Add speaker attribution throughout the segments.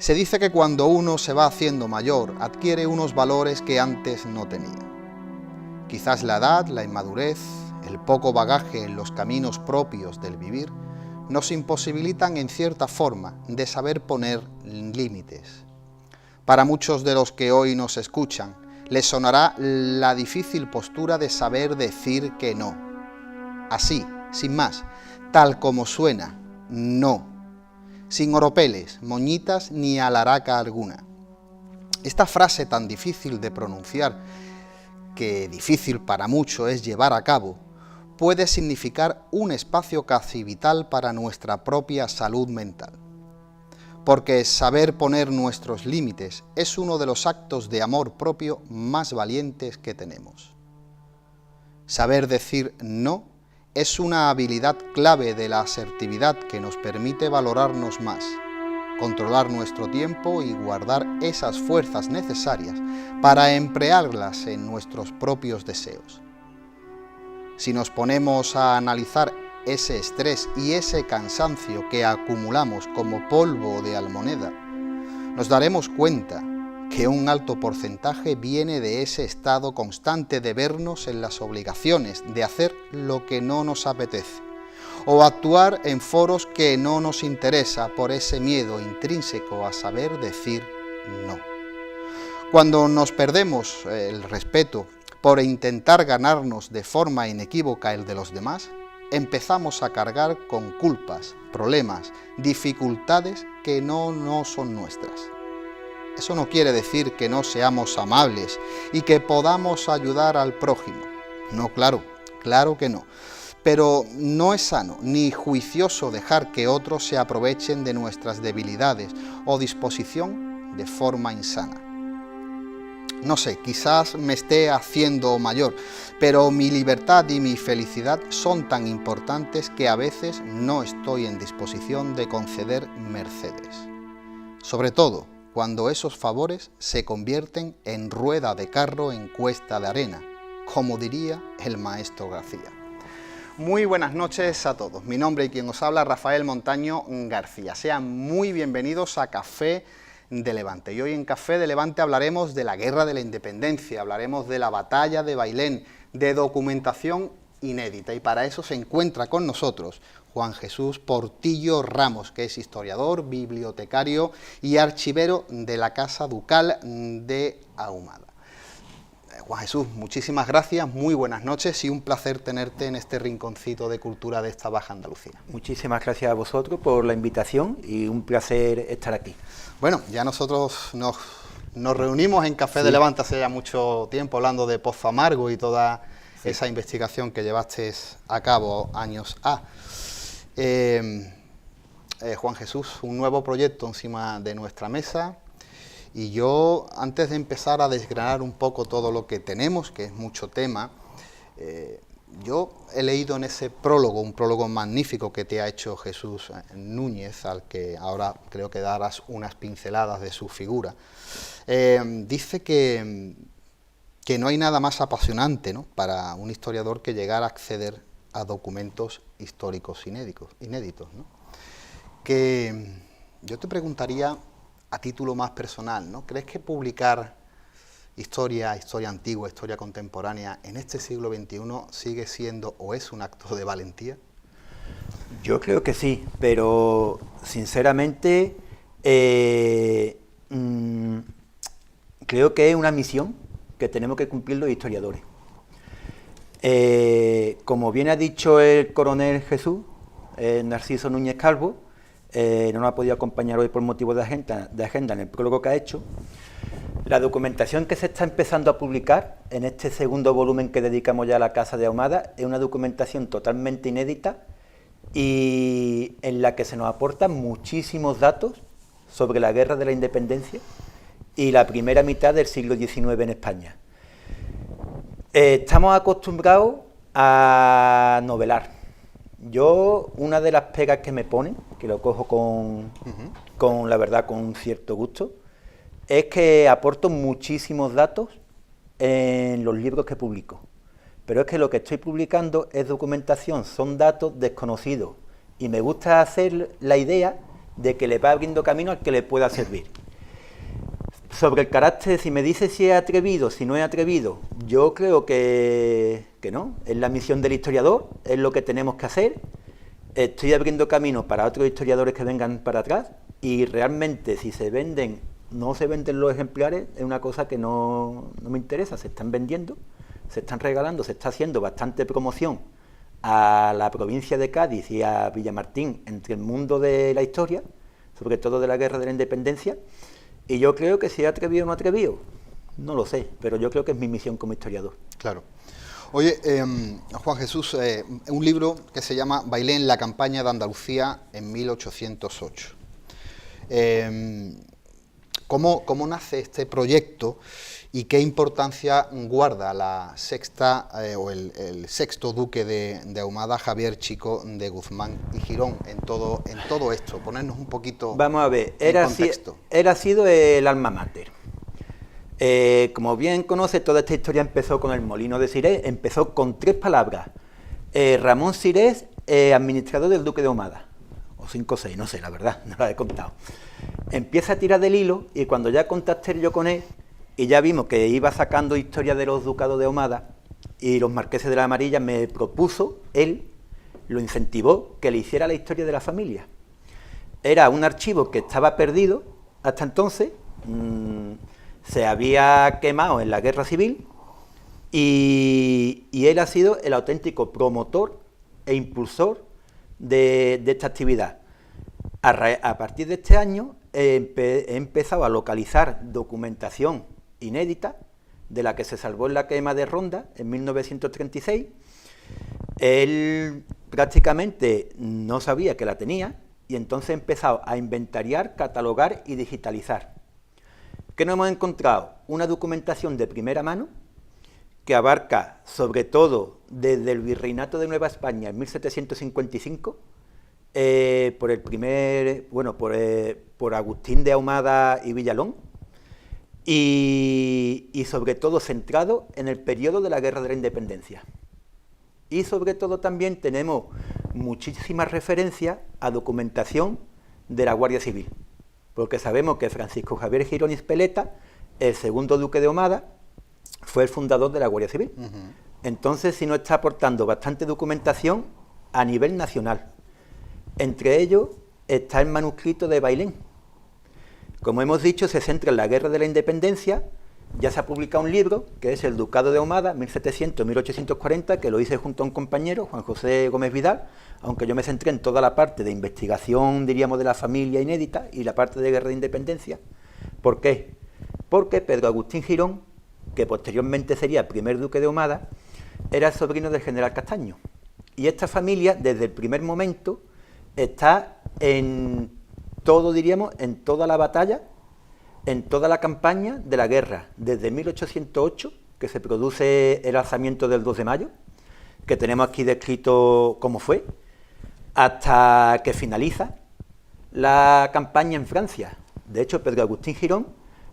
Speaker 1: Se dice que cuando uno se va haciendo mayor, adquiere unos valores que antes no tenía. Quizás la edad, la inmadurez, el poco bagaje en los caminos propios del vivir, nos imposibilitan en cierta forma de saber poner límites. Para muchos de los que hoy nos escuchan, les sonará la difícil postura de saber decir que no. Así, sin más, tal como suena, no. Sin oropeles, moñitas ni alaraca alguna. Esta frase tan difícil de pronunciar, que difícil para muchos es llevar a cabo, puede significar un espacio casi vital para nuestra propia salud mental. Porque saber poner nuestros límites es uno de los actos de amor propio más valientes que tenemos. Saber decir no es una habilidad clave de la asertividad que nos permite valorarnos más, controlar nuestro tiempo y guardar esas fuerzas necesarias para emplearlas en nuestros propios deseos. Si nos ponemos a analizar ese estrés y ese cansancio que acumulamos como polvo de almoneda, nos daremos cuenta que un alto porcentaje viene de ese estado constante de vernos en las obligaciones de hacer lo que no nos apetece, o actuar en foros que no nos interesa por ese miedo intrínseco a saber decir no. Cuando nos perdemos el respeto por intentar ganarnos de forma inequívoca el de los demás, empezamos a cargar con culpas, problemas, dificultades que no son nuestras. Eso no quiere decir que no seamos amables y que podamos ayudar al prójimo. No, claro que no. Pero no es sano ni juicioso dejar que otros se aprovechen de nuestras debilidades o disposición de forma insana. No sé, quizás me esté haciendo mayor, pero mi libertad y mi felicidad son tan importantes que a veces no estoy en disposición de conceder mercedes. Sobre todo cuando esos favores se convierten en rueda de carro en cuesta de arena, como diría el maestro García. Muy buenas noches a todos. Mi nombre y quien os habla, Rafael Montaño García. Sean muy bienvenidos a Café de Levante. Y hoy en Café de Levante hablaremos de la Guerra de la Independencia, hablaremos de la Batalla de Bailén, de documentación inédita. Y para eso se encuentra con nosotros Juan Jesús Portillo Ramos, que es historiador, bibliotecario y archivero de la Casa Ducal de Ahumada. Juan Jesús, muchísimas gracias, muy buenas noches y un placer tenerte en este rinconcito de cultura de esta Baja Andalucía.
Speaker 2: Muchísimas gracias a vosotros por la invitación y un placer estar aquí.
Speaker 1: Bueno, ya nosotros nos reunimos en Café de Levante hace ya mucho tiempo hablando de Pozo Amargo y toda esa investigación que llevaste a cabo años A. Juan Jesús, un nuevo proyecto encima de nuestra mesa. Y yo, antes de empezar a desgranar un poco todo lo que tenemos, que es mucho tema, yo he leído en ese prólogo, un prólogo magnífico que te ha hecho Jesús Núñez, al que ahora creo que darás unas pinceladas de su figura. Dice que no hay nada más apasionante, ¿no?, para un historiador que llegar a acceder a documentos históricos inéditos, ¿no? Que yo te preguntaría, a título más personal, ¿no?, ¿crees que publicar historia antigua, historia contemporánea en este siglo XXI sigue siendo o es un acto de valentía?
Speaker 2: Yo creo que sí, pero sinceramente creo que es una misión que tenemos que cumplir los historiadores. Como bien ha dicho el coronel Jesús, Narciso Núñez Calvo, no nos ha podido acompañar hoy por motivo de agenda en el prólogo que ha hecho. La documentación que se está empezando a publicar en este segundo volumen que dedicamos ya a la Casa de Ahumada es una documentación totalmente inédita y en la que se nos aportan muchísimos datos sobre la Guerra de la Independencia y la primera mitad del siglo XIX en España. Estamos acostumbrados a novelar. Yo, una de las pegas que me ponen, que lo cojo con la verdad, con un cierto gusto, es que aporto muchísimos datos en los libros que publico. Pero es que lo que estoy publicando es documentación, son datos desconocidos. Y me gusta hacer la idea de que le va abriendo camino al que le pueda servir. Sobre el carácter, si me dice si es atrevido, si no es atrevido, yo creo que no. Es la misión del historiador, es lo que tenemos que hacer. Estoy abriendo camino para otros historiadores que vengan para atrás y realmente si no se venden los ejemplares, es una cosa que no me interesa. Se están vendiendo, se están regalando, se está haciendo bastante promoción a la provincia de Cádiz y a Villamartín entre el mundo de la historia, sobre todo de la Guerra de la Independencia. Y yo creo que si es atrevido o no atrevido, no lo sé, pero yo creo que es mi misión como historiador.
Speaker 1: Claro. Oye, Juan Jesús, un libro que se llama Bailén, la campaña de Andalucía en 1808. ¿Cómo nace este proyecto y qué importancia guarda la sexta o el sexto duque de Ahumada, Javier Chico de Guzmán y Girón, en todo esto? Ponernos un poquito.
Speaker 2: Vamos a ver,
Speaker 1: en contexto.
Speaker 2: Él ha sido el alma mater. Como bien conoce, toda esta historia empezó con el molino de Sirés, empezó con 3 palabras. Ramón Sirés, administrador del duque de Ahumada, o 5 o 6, no sé, la verdad, no la he contado. Empieza a tirar del hilo y cuando ya contacté yo con él, y ya vimos que iba sacando historia de los ducados de Ahumada y los marqueses de la Amarilla, me propuso, él lo incentivó, que le hiciera la historia de la familia. Era un archivo que estaba perdido hasta entonces, se había quemado en la Guerra Civil y él ha sido el auténtico promotor e impulsor de esta actividad. A partir de este año he empezado a localizar documentación inédita de la que se salvó en la quema de Ronda en 1936. Él prácticamente no sabía que la tenía y entonces he empezado a inventariar, catalogar y digitalizar. ¿Qué nos hemos encontrado? Una documentación de primera mano que abarca sobre todo desde el Virreinato de Nueva España en 1755, por Agustín de Ahumada y Villalón, y sobre todo centrado en el periodo de la Guerra de la Independencia. Y sobre todo también tenemos muchísimas referencias a documentación de la Guardia Civil, porque sabemos que Francisco Javier Girón y Espeleta, el segundo duque de Ahumada, fue el fundador de la Guardia Civil. Entonces, sí nos está aportando bastante documentación a nivel nacional. Entre ellos está el manuscrito de Bailén. Como hemos dicho, se centra en la Guerra de la Independencia. Ya se ha publicado un libro, que es El Ducado de Ahumada, 1700-1840, que lo hice junto a un compañero, Juan José Gómez Vidal, aunque yo me centré en toda la parte de investigación, diríamos, de la familia inédita y la parte de Guerra de Independencia. ¿Por qué? Porque Pedro Agustín Girón, que posteriormente sería el primer duque de Ahumada, era el sobrino del general Castaño. Y esta familia, desde el primer momento, está en todo, diríamos, en toda la batalla, en toda la campaña de la guerra, desde 1808, que se produce el alzamiento del 2 de mayo, que tenemos aquí descrito cómo fue, hasta que finaliza la campaña en Francia. De hecho, Pedro Agustín Girón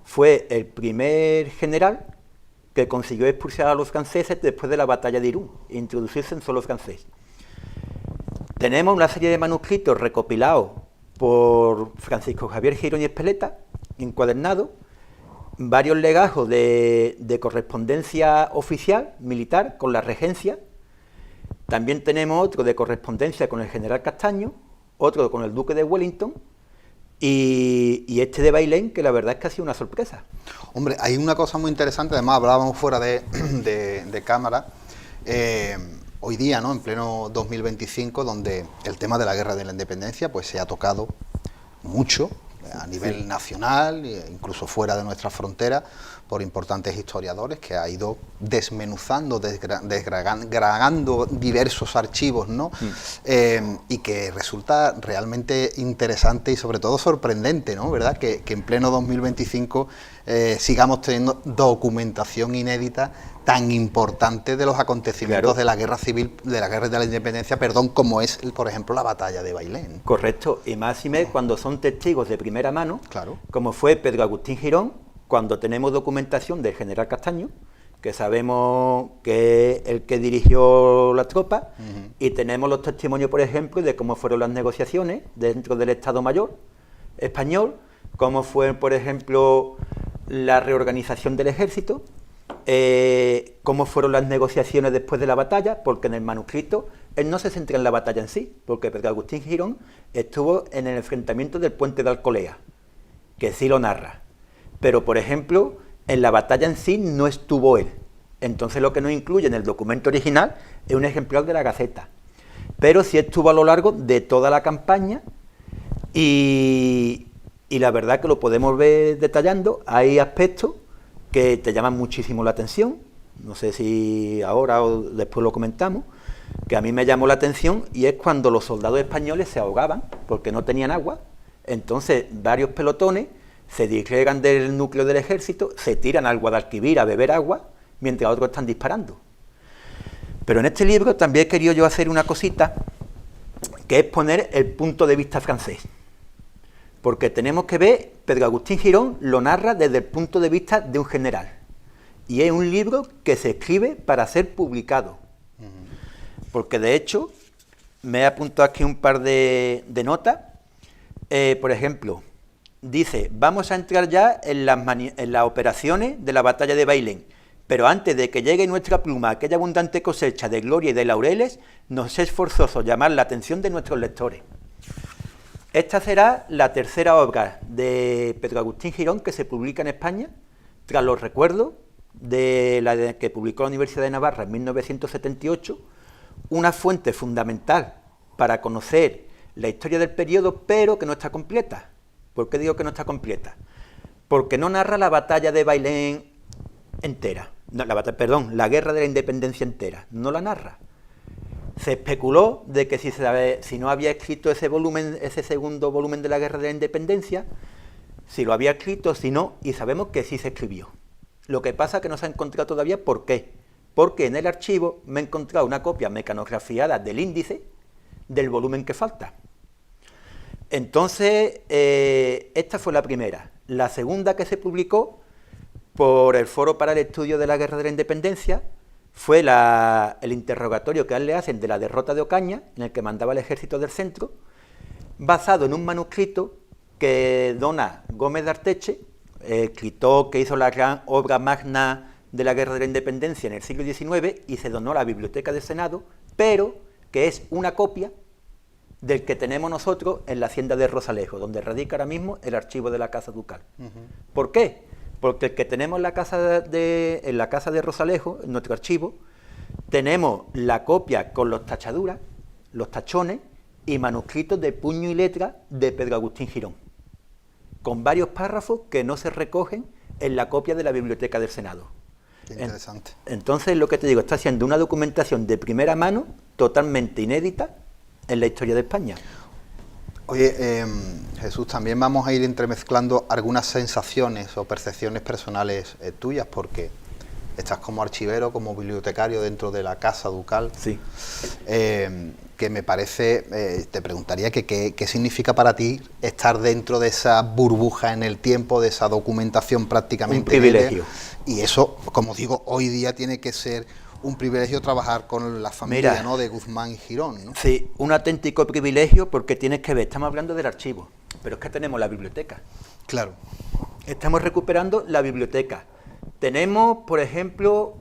Speaker 2: fue el primer general que consiguió expulsar a los franceses después de la batalla de Irún e introducirse en suelo francés. Tenemos una serie de manuscritos recopilados por Francisco Javier Girón y Espeleta, encuadernados, varios legajos de correspondencia oficial, militar, con la regencia. También tenemos otro de correspondencia con el general Castaño, otro con el duque de Wellington, y este de Bailén, que la verdad es que ha sido una sorpresa.
Speaker 1: Hombre, hay una cosa muy interesante, además hablábamos fuera de cámara, hoy día, ¿no?, en pleno 2025, donde el tema de la Guerra de la Independencia pues se ha tocado mucho a nivel nacional, incluso fuera de nuestras fronteras, por importantes historiadores que ha ido desmenuzando, desgranando diversos archivos, ¿no? Y que resulta realmente interesante y sobre todo sorprendente, ¿no?, ¿verdad?, que en pleno 2025 sigamos teniendo documentación inédita tan importante de los acontecimientos, claro, de la guerra civil, de la guerra de la independencia, perdón, como es, por ejemplo, la batalla de Bailén.
Speaker 2: Correcto, y más cuando son testigos de primera mano,
Speaker 1: claro,
Speaker 2: como fue Pedro Agustín Girón, cuando tenemos documentación del general Castaño, que sabemos que es el que dirigió las tropas, y tenemos los testimonios, por ejemplo, de cómo fueron las negociaciones dentro del Estado Mayor español, cómo fue, por ejemplo, la reorganización del ejército, cómo fueron las negociaciones después de la batalla, porque en el manuscrito él no se centra en la batalla en sí, porque Pedro Agustín Girón estuvo en el enfrentamiento del puente de Alcolea, que sí lo narra, pero por ejemplo en la batalla en sí no estuvo él. Entonces lo que nos incluye en el documento original es un ejemplar de la Gaceta, pero sí estuvo a lo largo de toda la campaña y la verdad que lo podemos ver detallando. Hay aspectos que te llaman muchísimo la atención, no sé si ahora o después lo comentamos, que a mí me llamó la atención, y es cuando los soldados españoles se ahogaban porque no tenían agua. Entonces varios pelotones se disgregan del núcleo del ejército, se tiran al Guadalquivir a beber agua, mientras otros están disparando. Pero en este libro también he querido yo hacer una cosita, que es poner el punto de vista francés. Porque tenemos que ver, Pedro Agustín Girón lo narra desde el punto de vista de un general. Y es un libro que se escribe para ser publicado. Porque de hecho, me he apuntado aquí un par de notas. Por ejemplo, dice, vamos a entrar ya en las operaciones de la batalla de Bailén. Pero antes de que llegue nuestra pluma aquella abundante cosecha de gloria y de laureles, nos es forzoso llamar la atención de nuestros lectores. Esta será la tercera obra de Pedro Agustín Girón que se publica en España, tras los recuerdos de la que publicó la Universidad de Navarra en 1978, una fuente fundamental para conocer la historia del periodo, pero que no está completa. ¿Por qué digo que no está completa? Porque no narra la batalla de Bailén entera, la guerra de la independencia entera, no la narra. Se especuló de que si no había escrito ese segundo volumen de la Guerra de la Independencia, si lo había escrito, si no, y sabemos que sí se escribió. Lo que pasa es que no se ha encontrado todavía. ¿Por qué? Porque en el archivo me he encontrado una copia mecanografiada del índice del volumen que falta. Entonces, esta fue la primera. La segunda que se publicó por el Foro para el Estudio de la Guerra de la Independencia fue el interrogatorio que a él le hacen de la derrota de Ocaña, en el que mandaba el ejército del centro, basado en un manuscrito que dona Gómez de Arteche, escritor que hizo la gran obra magna de la Guerra de la Independencia en el siglo XIX, y se donó a la Biblioteca del Senado, pero que es una copia del que tenemos nosotros en la hacienda de Rosalejo, donde radica ahora mismo el archivo de la Casa Ducal. ¿Por qué? Porque el que tenemos en la casa de Rosalejo, en nuestro archivo, tenemos la copia con las tachaduras, los tachones y manuscritos de puño y letra de Pedro Agustín Girón, con varios párrafos que no se recogen en la copia de la Biblioteca del Senado.
Speaker 1: Qué interesante.
Speaker 2: Entonces, lo que te digo, está haciendo una documentación de primera mano, totalmente inédita, en la historia de España.
Speaker 1: Oye, Jesús, también vamos a ir entremezclando algunas sensaciones o percepciones personales tuyas, porque estás como archivero, como bibliotecario dentro de la Casa Ducal.
Speaker 2: Sí.
Speaker 1: Que me parece, te preguntaría que qué significa para ti estar dentro de esa burbuja en el tiempo, de esa documentación prácticamente.
Speaker 2: Un privilegio.
Speaker 1: Y eso, como digo, hoy día tiene que ser un privilegio trabajar con la familia. Mira, ¿no?, de Guzmán y Girón, ¿no?
Speaker 2: Sí, un auténtico privilegio, porque tienes que ver, estamos hablando del archivo, pero es que tenemos la biblioteca.
Speaker 1: Claro.
Speaker 2: Estamos recuperando la biblioteca. Tenemos, por ejemplo,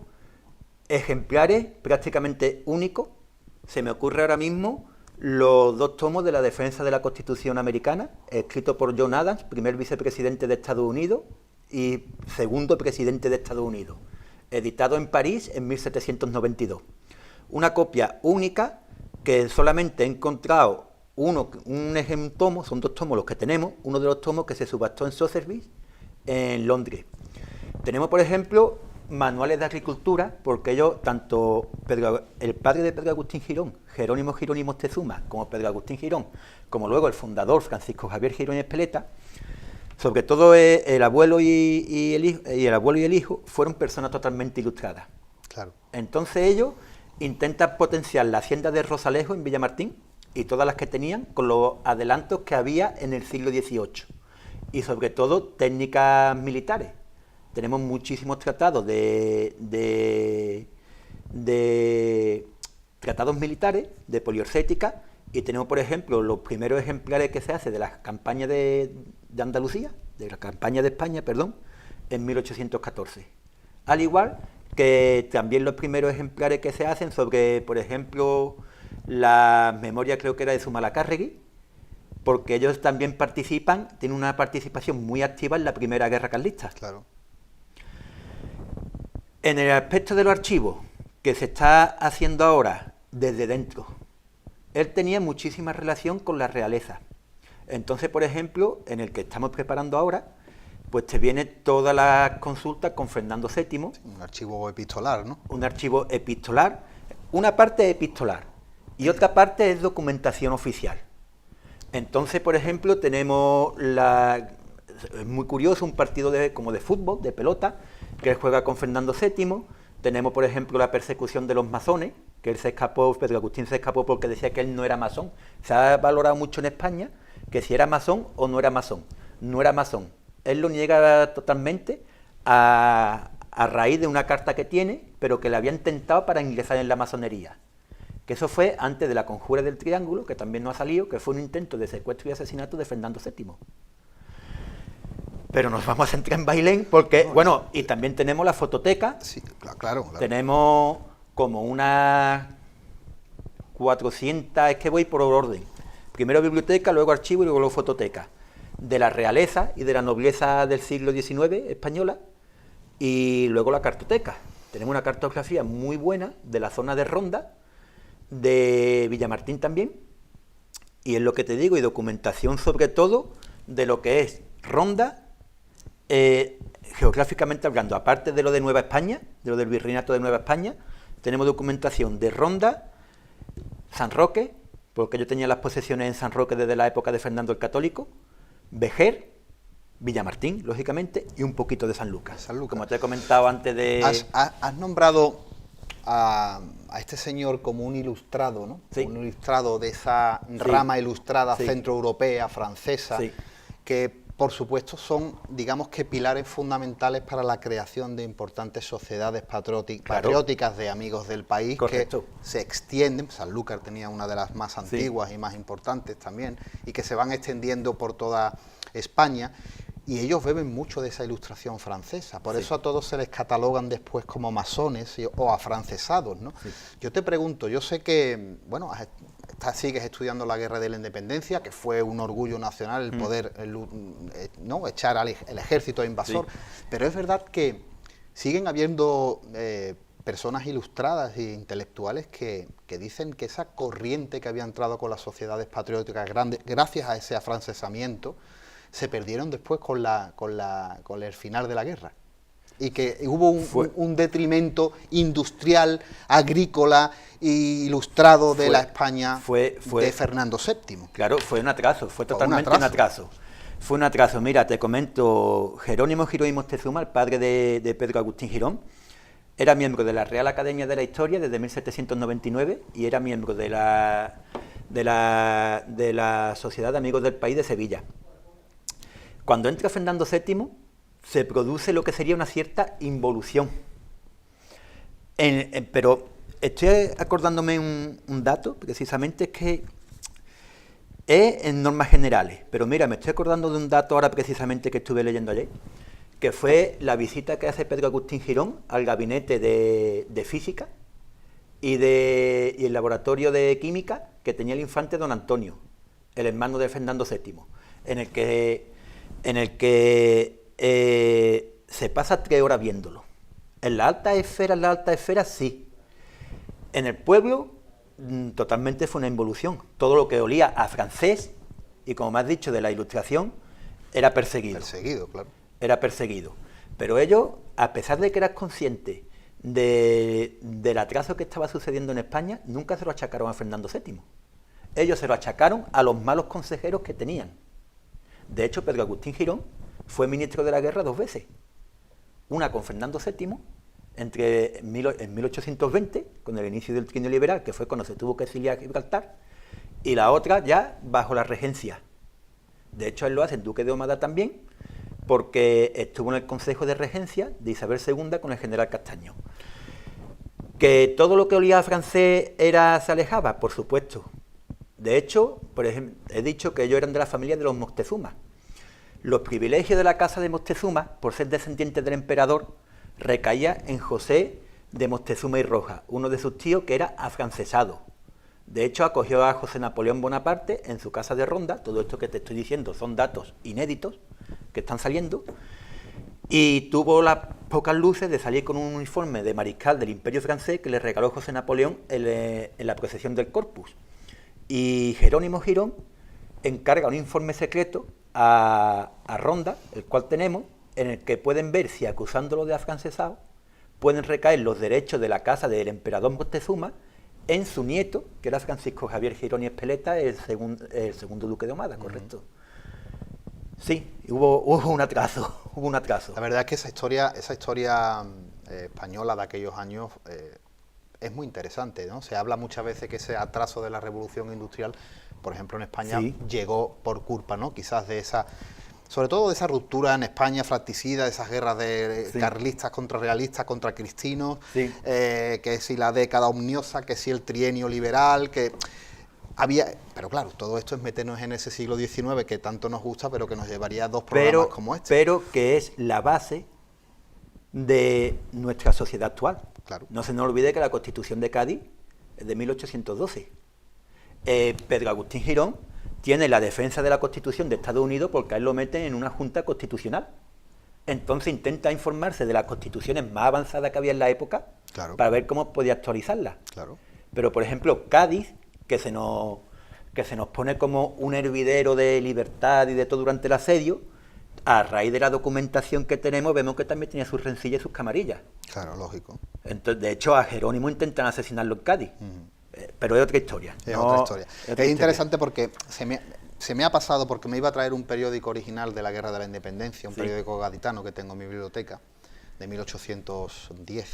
Speaker 2: ejemplares prácticamente únicos. Se me ocurre ahora mismo los 2 tomos de la defensa de la Constitución americana, escrito por John Adams, primer vicepresidente de Estados Unidos y segundo presidente de Estados Unidos, editado en París en 1792. Una copia única que solamente he encontrado un tomo, son 2 tomos los que tenemos, uno de los tomos que se subastó en Sotheby's en Londres. Tenemos, por ejemplo, manuales de agricultura, porque ellos, tanto el padre de Pedro Agustín Girón, Jerónimo Girón y Moctezuma, como Pedro Agustín Girón, como luego el fundador Francisco Javier Girón y Espeleta, sobre todo el abuelo y el hijo fueron personas totalmente ilustradas.
Speaker 1: Claro.
Speaker 2: Entonces ellos intentan potenciar la hacienda de Rosalejo en Villamartín y todas las que tenían con los adelantos que había en el siglo XVIII, y sobre todo técnicas militares. Tenemos muchísimos tratados de tratados militares, de poliorcética, y tenemos, por ejemplo, los primeros ejemplares que se hace de las campañas de Andalucía, de la campaña de España, perdón, en 1814. Al igual que también los primeros ejemplares que se hacen sobre, por ejemplo, la memoria creo que era de Zumalacárregui, porque ellos también participan, tienen una participación muy activa en la Primera Guerra Carlista.
Speaker 1: Claro.
Speaker 2: En el aspecto de los archivos, que se está haciendo ahora desde dentro, él tenía muchísima relación con la realeza. Entonces, por ejemplo, en el que estamos preparando ahora, pues te viene toda la consulta con Fernando VII.
Speaker 1: Un archivo epistolar, ¿no?
Speaker 2: Un archivo epistolar. Una parte es epistolar y otra parte es documentación oficial. Entonces, por ejemplo, tenemos es muy curioso, un partido como de fútbol, de pelota, que él juega con Fernando VII. Tenemos, por ejemplo, la persecución de los masones, que él se escapó, Pedro Agustín se escapó porque decía que él no era masón. Se ha valorado mucho en España que si era masón o no era masón. No era masón. Él lo niega totalmente a raíz de una carta que tiene, pero que le habían tentado para ingresar en la masonería. Que eso fue antes de la conjura del Triángulo, que también no ha salido, que fue un intento de secuestro y asesinato de Fernando VII. Pero nos vamos a centrar en Bailén porque, bueno, y también tenemos la fototeca.
Speaker 1: Sí, claro.
Speaker 2: Tenemos como unas 400, es que voy por orden. Primero biblioteca, luego archivo y luego fototeca. De la realeza y de la nobleza del siglo XIX española, y luego la cartoteca. Tenemos una cartografía muy buena de la zona de Ronda, de Villamartín también, y es lo que te digo, y documentación sobre todo de lo que es Ronda, geográficamente hablando, aparte de lo de Nueva España, de lo del Virreinato de Nueva España, tenemos documentación de Ronda, San Roque, porque yo tenía las posesiones en San Roque desde la época de Fernando el Católico, Vejer, Villamartín, lógicamente, y un poquito de San Lucas. Como te he comentado antes de...
Speaker 1: Has nombrado a este señor como un ilustrado, ¿no?
Speaker 2: Sí.
Speaker 1: Un ilustrado de esa rama ilustrada centroeuropea, francesa, que por supuesto son, digamos que, pilares fundamentales para la creación de importantes sociedades patrióticas de amigos del país.
Speaker 2: Correcto.
Speaker 1: Que se extienden. Sanlúcar tenía una de las más antiguas y más importantes también, y que se van extendiendo por toda España. Y ellos beben mucho de esa ilustración francesa, por eso a todos se les catalogan después como masones o afrancesados, ¿no? Sí. Yo te pregunto, yo sé que, bueno, sigues estudiando la Guerra de la Independencia, que fue un orgullo nacional el poder ¿no? echar al el ejército invasor, pero es verdad que siguen habiendo personas ilustradas e intelectuales que dicen que esa corriente que había entrado con las sociedades patrióticas grandes, gracias a ese afrancesamiento, se perdieron después con el final de la guerra, y que hubo un detrimento industrial, agrícola e ilustrado de la España de Fernando VII.
Speaker 2: Claro, fue un atraso, fue totalmente un atraso. Fue un atraso. Mira, te comento, Jerónimo Girón y Moctezuma, el padre de Pedro Agustín Girón, era miembro de la Real Academia de la Historia desde 1799 y era miembro de la Sociedad de Amigos del País de Sevilla. Cuando entra Fernando VII, se produce lo que sería una cierta involución. Pero estoy acordándome un dato, precisamente, es que es en normas generales. Pero mira, me estoy acordando de un dato ahora precisamente que estuve leyendo ayer, que fue la visita que hace Pedro Agustín Girón al gabinete de física y el laboratorio de química que tenía el infante don Antonio, el hermano de Fernando VII, en el que se pasa 3 horas viéndolo. En la alta esfera sí. En el pueblo totalmente fue una involución. Todo lo que olía a francés y, como me has dicho, de la ilustración, era perseguido.
Speaker 1: Perseguido, claro.
Speaker 2: Era perseguido. Pero ellos, a pesar de que eran conscientes del atraso que estaba sucediendo en España, nunca se lo achacaron a Fernando VII. Ellos se lo achacaron a los malos consejeros que tenían. De hecho, Pedro Agustín Girón fue ministro de la guerra 2 veces. Una con Fernando VII, en 1820, con el inicio del trienio liberal, que fue cuando se tuvo que exiliar a Gibraltar, y la otra ya bajo la regencia. De hecho, él lo hace en Duque de Omada también, porque estuvo en el Consejo de Regencia de Isabel II con el general Castaño. ¿Que todo lo que olía a francés se alejaba? Por supuesto. De hecho, por ejemplo, he dicho que ellos eran de la familia de los Moctezuma. los privilegios de la casa de Moctezuma, por ser descendiente del emperador, recaía en José de Moctezuma y Rojas, uno de sus tíos que era afrancesado. De hecho, acogió a José Napoleón Bonaparte en su casa de Ronda. Todo esto que te estoy diciendo son datos inéditos que están saliendo. Y tuvo las pocas luces de salir con un uniforme de mariscal del Imperio francés que le regaló José Napoleón en la procesión del Corpus. Y Jerónimo Girón encarga un informe secreto a Ronda, el cual tenemos, en el que pueden ver si acusándolo de afrancesado pueden recaer los derechos de la casa del emperador Moctezuma en su nieto, que era Francisco Javier Girón y Espeleta, el segundo duque de Ahumada, ¿correcto? Sí, hubo un atraso,
Speaker 1: La verdad es que esa historia española de aquellos años es muy interesante, ¿no? Se habla muchas veces que ese atraso de la Revolución Industrial, por ejemplo en España, llegó por culpa, ¿no? Quizás de esa, sobre todo de esa ruptura en España fratricida, de esas guerras de carlistas contra realistas, contra cristinos, que si la década omniosa, que si el trienio liberal, que había... Pero claro, todo esto es meternos en ese siglo XIX que tanto nos gusta, pero que nos llevaría a dos programas como este.
Speaker 2: Pero que es la base de nuestra sociedad actual.
Speaker 1: Claro.
Speaker 2: No se nos olvide que la Constitución de Cádiz es de 1812. Pedro Agustín Girón tiene la defensa de la Constitución de Estados Unidos porque a él lo meten en una junta constitucional. Entonces intenta informarse de las constituciones más avanzadas que había en la época para ver cómo podía actualizarlas.
Speaker 1: Claro.
Speaker 2: Pero, por ejemplo, Cádiz, que se nos pone como un hervidero de libertad y de todo durante el asedio, a raíz de la documentación que tenemos, vemos que también tenía sus rencillas y sus camarillas.
Speaker 1: Claro, lógico.
Speaker 2: Entonces, de hecho, a Jerónimo intentan asesinarlo en Cádiz. Pero es otra historia.
Speaker 1: Es interesante porque se me ha pasado, porque me iba a traer un periódico original de la Guerra de la Independencia, un periódico gaditano que tengo en mi biblioteca, de 1810,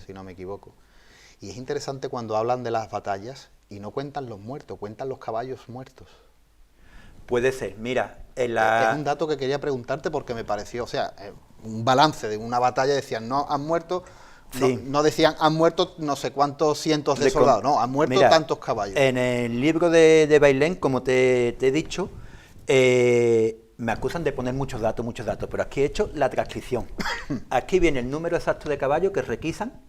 Speaker 1: si no me equivoco. Y es interesante cuando hablan de las batallas y no cuentan los muertos, cuentan los caballos muertos.
Speaker 2: Puede ser, mira,
Speaker 1: Es un dato que quería preguntarte porque me pareció, o sea, un balance de una batalla, decían, no han muerto, no decían, han muerto no sé cuántos cientos de soldados, no, han muerto tantos caballos.
Speaker 2: En el libro de Bailén, como te he dicho, me acusan de poner muchos datos, pero aquí he hecho la transcripción. Aquí viene el número exacto de caballos que requisan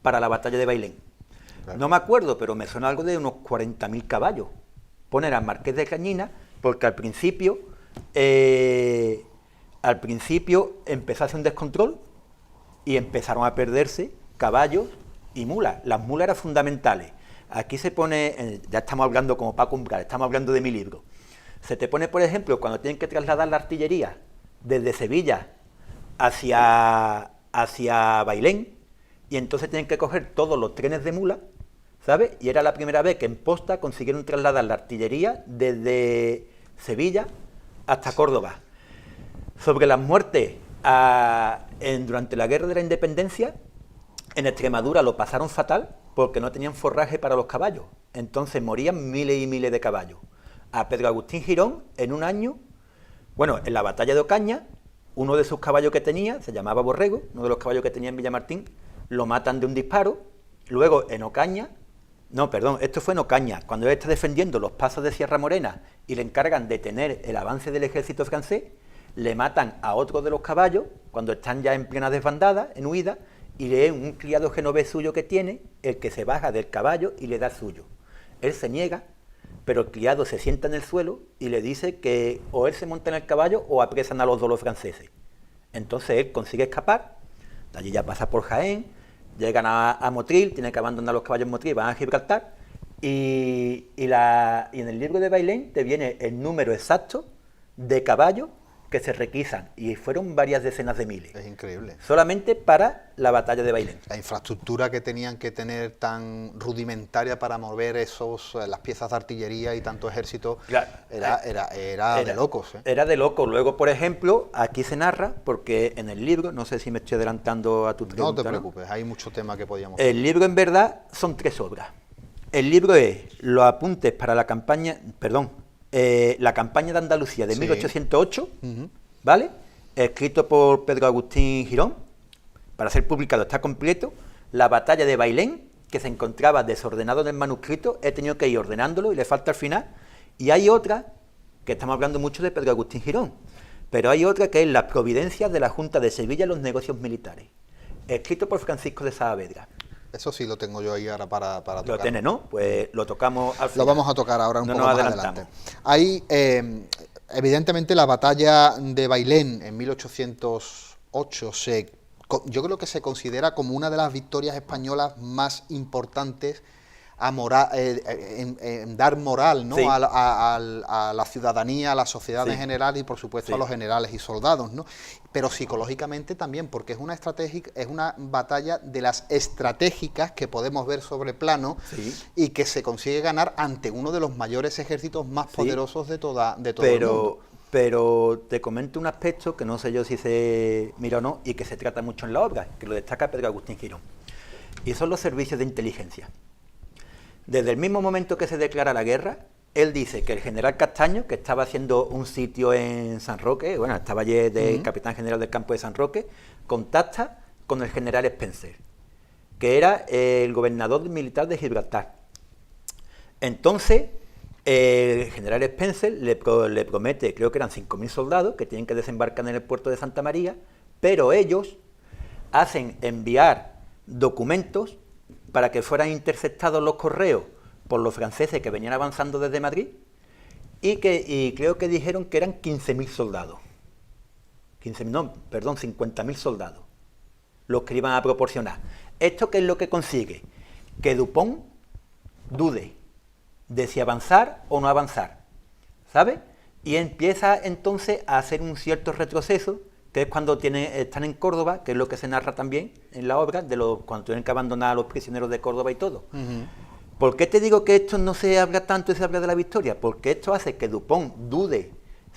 Speaker 2: para la batalla de Bailén. Claro. No me acuerdo, pero me suena algo de unos 40.000 caballos. Poner al Marqués de Cañina, porque al principio empezó a hacer un descontrol y empezaron a perderse caballos y mulas. Las mulas eran fundamentales. Aquí se pone, ya estamos hablando como Paco Umbral, estamos hablando de mi libro. Se te pone, por ejemplo, cuando tienen que trasladar la artillería desde Sevilla hacia Bailén, y entonces tienen que coger todos los trenes de mula, ¿sabes? Y era la primera vez que en posta consiguieron trasladar la artillería desde Sevilla hasta Córdoba. Sobre las muertes durante la Guerra de la Independencia, en Extremadura lo pasaron fatal porque no tenían forraje para los caballos. Entonces morían miles y miles de caballos. A Pedro Agustín Girón, en un año, en la batalla de Ocaña, uno de sus caballos que tenía, se llamaba Borrego, uno de los caballos que tenía en Villamartín, lo matan de un disparo. Luego en Ocaña, esto fue en Ocaña, cuando él está defendiendo los pasos de Sierra Morena y le encargan de detener el avance del ejército francés, le matan a otro de los caballos cuando están ya en plena desbandada, en huida, y le es un criado genovés suyo que tiene, el que se baja del caballo y le da el suyo. Él se niega, pero el criado se sienta en el suelo y le dice que o él se monta en el caballo o apresan a los dos los franceses. Entonces él consigue escapar, de allí ya pasa por Jaén, llegan a Motril, tienen que abandonar los caballos en Motril, van a Gibraltar, y en el libro de Bailén te viene el número exacto de caballos que se requisan, y fueron varias decenas de miles.
Speaker 1: Es increíble.
Speaker 2: Solamente para la batalla de Bailén.
Speaker 1: La infraestructura que tenían que tener tan rudimentaria para mover las piezas de artillería y tanto ejército, claro, era de locos.
Speaker 2: Era de locos. Luego, por ejemplo, aquí se narra, porque en el libro, no sé si me estoy adelantando a tu pregunta.
Speaker 1: No te preocupes, hay mucho tema que podíamos...
Speaker 2: El libro, en verdad, son 3 obras. El libro es los apuntes para la campaña, la campaña de Andalucía de 1808, ¿vale? Escrito por Pedro Agustín Girón, para ser publicado, está completo. La batalla de Bailén, que se encontraba desordenado en el manuscrito, he tenido que ir ordenándolo y le falta al final. Y hay otra, que estamos hablando mucho de Pedro Agustín Girón, pero hay otra que es Las providencias de la Junta de Sevilla en los negocios militares, escrito por Francisco de Saavedra.
Speaker 1: Eso sí lo tengo yo ahí ahora para tocar.
Speaker 2: Lo tiene, ¿no? Pues lo tocamos al final.
Speaker 1: Lo vamos a tocar ahora un
Speaker 2: no
Speaker 1: poco
Speaker 2: nos
Speaker 1: más
Speaker 2: adelantamos.
Speaker 1: adelante. Hay, evidentemente, la batalla de Bailén en 1808 yo creo que se considera como una de las victorias españolas más importantes en dar moral, ¿no?
Speaker 2: Sí.
Speaker 1: a la ciudadanía, a la sociedad
Speaker 2: Sí.
Speaker 1: en general y por supuesto
Speaker 2: Sí.
Speaker 1: a los generales y soldados, ¿no? Pero psicológicamente también, porque es una batalla de las estratégicas que podemos ver sobre plano
Speaker 2: Sí.
Speaker 1: y que se consigue ganar ante uno de los mayores ejércitos más
Speaker 2: Sí.
Speaker 1: poderosos de todo el mundo.
Speaker 2: Pero te comento un aspecto que no sé yo si se mira o no y que se trata mucho en la obra, que lo destaca Pedro Agustín Girón, y son los servicios de inteligencia. Desde el mismo momento que se declara la guerra, él dice que el general Castaño, que estaba haciendo un sitio en San Roque, bueno, estaba allí de capitán general del campo de San Roque, contacta con el general Spencer, que era el gobernador militar de Gibraltar. Entonces, el general Spencer le promete, creo que eran 5.000 soldados que tienen que desembarcar en el puerto de Santa María, pero ellos hacen enviar documentos para que fueran interceptados los correos por los franceses que venían avanzando desde Madrid y creo que dijeron que eran 15.000 soldados. 50.000 soldados los que iban a proporcionar. ¿Esto qué es lo que consigue? Que Dupont dude de si avanzar o no avanzar, ¿sabe? Y empieza entonces a hacer un cierto retroceso, que es cuando están en Córdoba, que es lo que se narra también en la obra, cuando tienen que abandonar a los prisioneros de Córdoba y todo. ¿Por qué te digo que esto no se habla tanto y se habla de la victoria? Porque esto hace que Dupont dude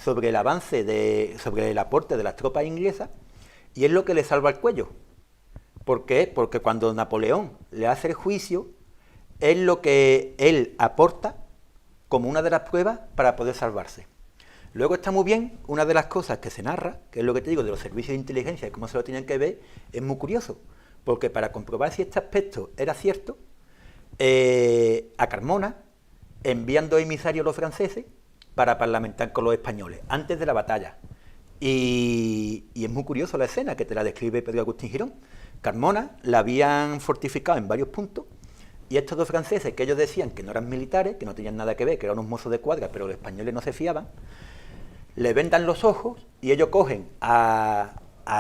Speaker 2: sobre el avance, sobre el aporte de las tropas inglesas, y es lo que le salva el cuello. ¿Por qué? Porque cuando Napoleón le hace el juicio, es lo que él aporta como una de las pruebas para poder salvarse. Luego está muy bien, una de las cosas que se narra, que es lo que te digo de los servicios de inteligencia y cómo se lo tienen que ver, es muy curioso, porque para comprobar si este aspecto era cierto, a Carmona envían 2 emisarios los franceses para parlamentar con los españoles, antes de la batalla. Y es muy curioso la escena que te la describe Pedro Agustín Girón. Carmona la habían fortificado en varios puntos, y estos 2 franceses, que ellos decían que no eran militares, que no tenían nada que ver, que eran unos mozos de cuadra, pero los españoles no se fiaban, le vendan los ojos y ellos cogen a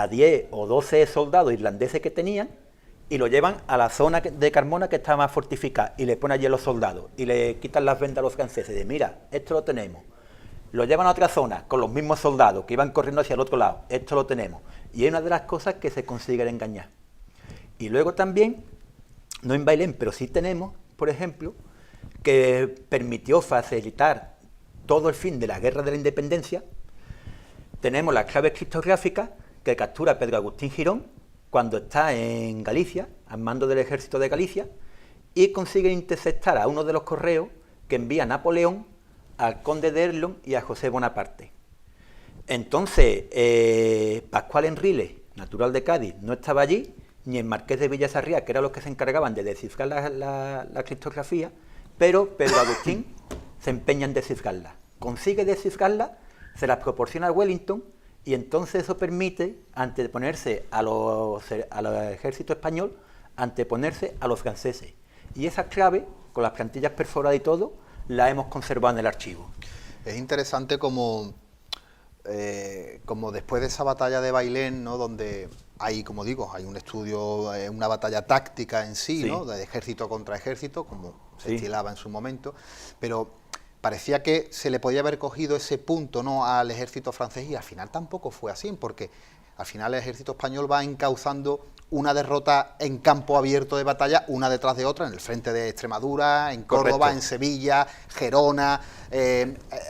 Speaker 2: 10 o 12 soldados irlandeses que tenían y lo llevan a la zona de Carmona que estaba más fortificada y le ponen allí a los soldados y le quitan las vendas a los franceses de mira, esto lo tenemos. Lo llevan a otra zona con los mismos soldados que iban corriendo hacia el otro lado, esto lo tenemos. Y es una de las cosas que se consigue engañar. Y luego también, no en Bailén, pero sí tenemos, por ejemplo, que permitió facilitar todo el fin de la Guerra de la Independencia. Tenemos las claves criptográficas que captura Pedro Agustín Girón cuando está en Galicia, al mando del ejército de Galicia, y consigue interceptar a uno de los correos que envía Napoleón al conde de Erlon y a José Bonaparte. Entonces, Pascual Enriles, natural de Cádiz, no estaba allí, ni el marqués de Villasarriá, que eran los que se encargaban de descifrar la criptografía, pero Pedro Agustín se empeña en descifrarla. Consigue descifrarla, se las proporciona a Wellington, y entonces eso permite anteponerse al ejército español, anteponerse a los franceses. Y esas claves, con las plantillas perforadas y todo, las hemos conservado en el archivo.
Speaker 1: Es interesante como después de esa batalla de Bailén, ¿no? Donde hay, como digo, hay un estudio, una batalla táctica en sí,
Speaker 2: Sí.
Speaker 1: ¿no? De ejército contra ejército, como se
Speaker 2: Sí.
Speaker 1: estilaba en su momento, pero parecía que se le podía haber cogido ese punto, ¿no? Al ejército francés, y al final tampoco fue así, porque al final el ejército español va encauzando una derrota en campo abierto de batalla, una detrás de otra, en el frente de Extremadura, en Córdoba,
Speaker 2: Correcto.
Speaker 1: en Sevilla, Gerona.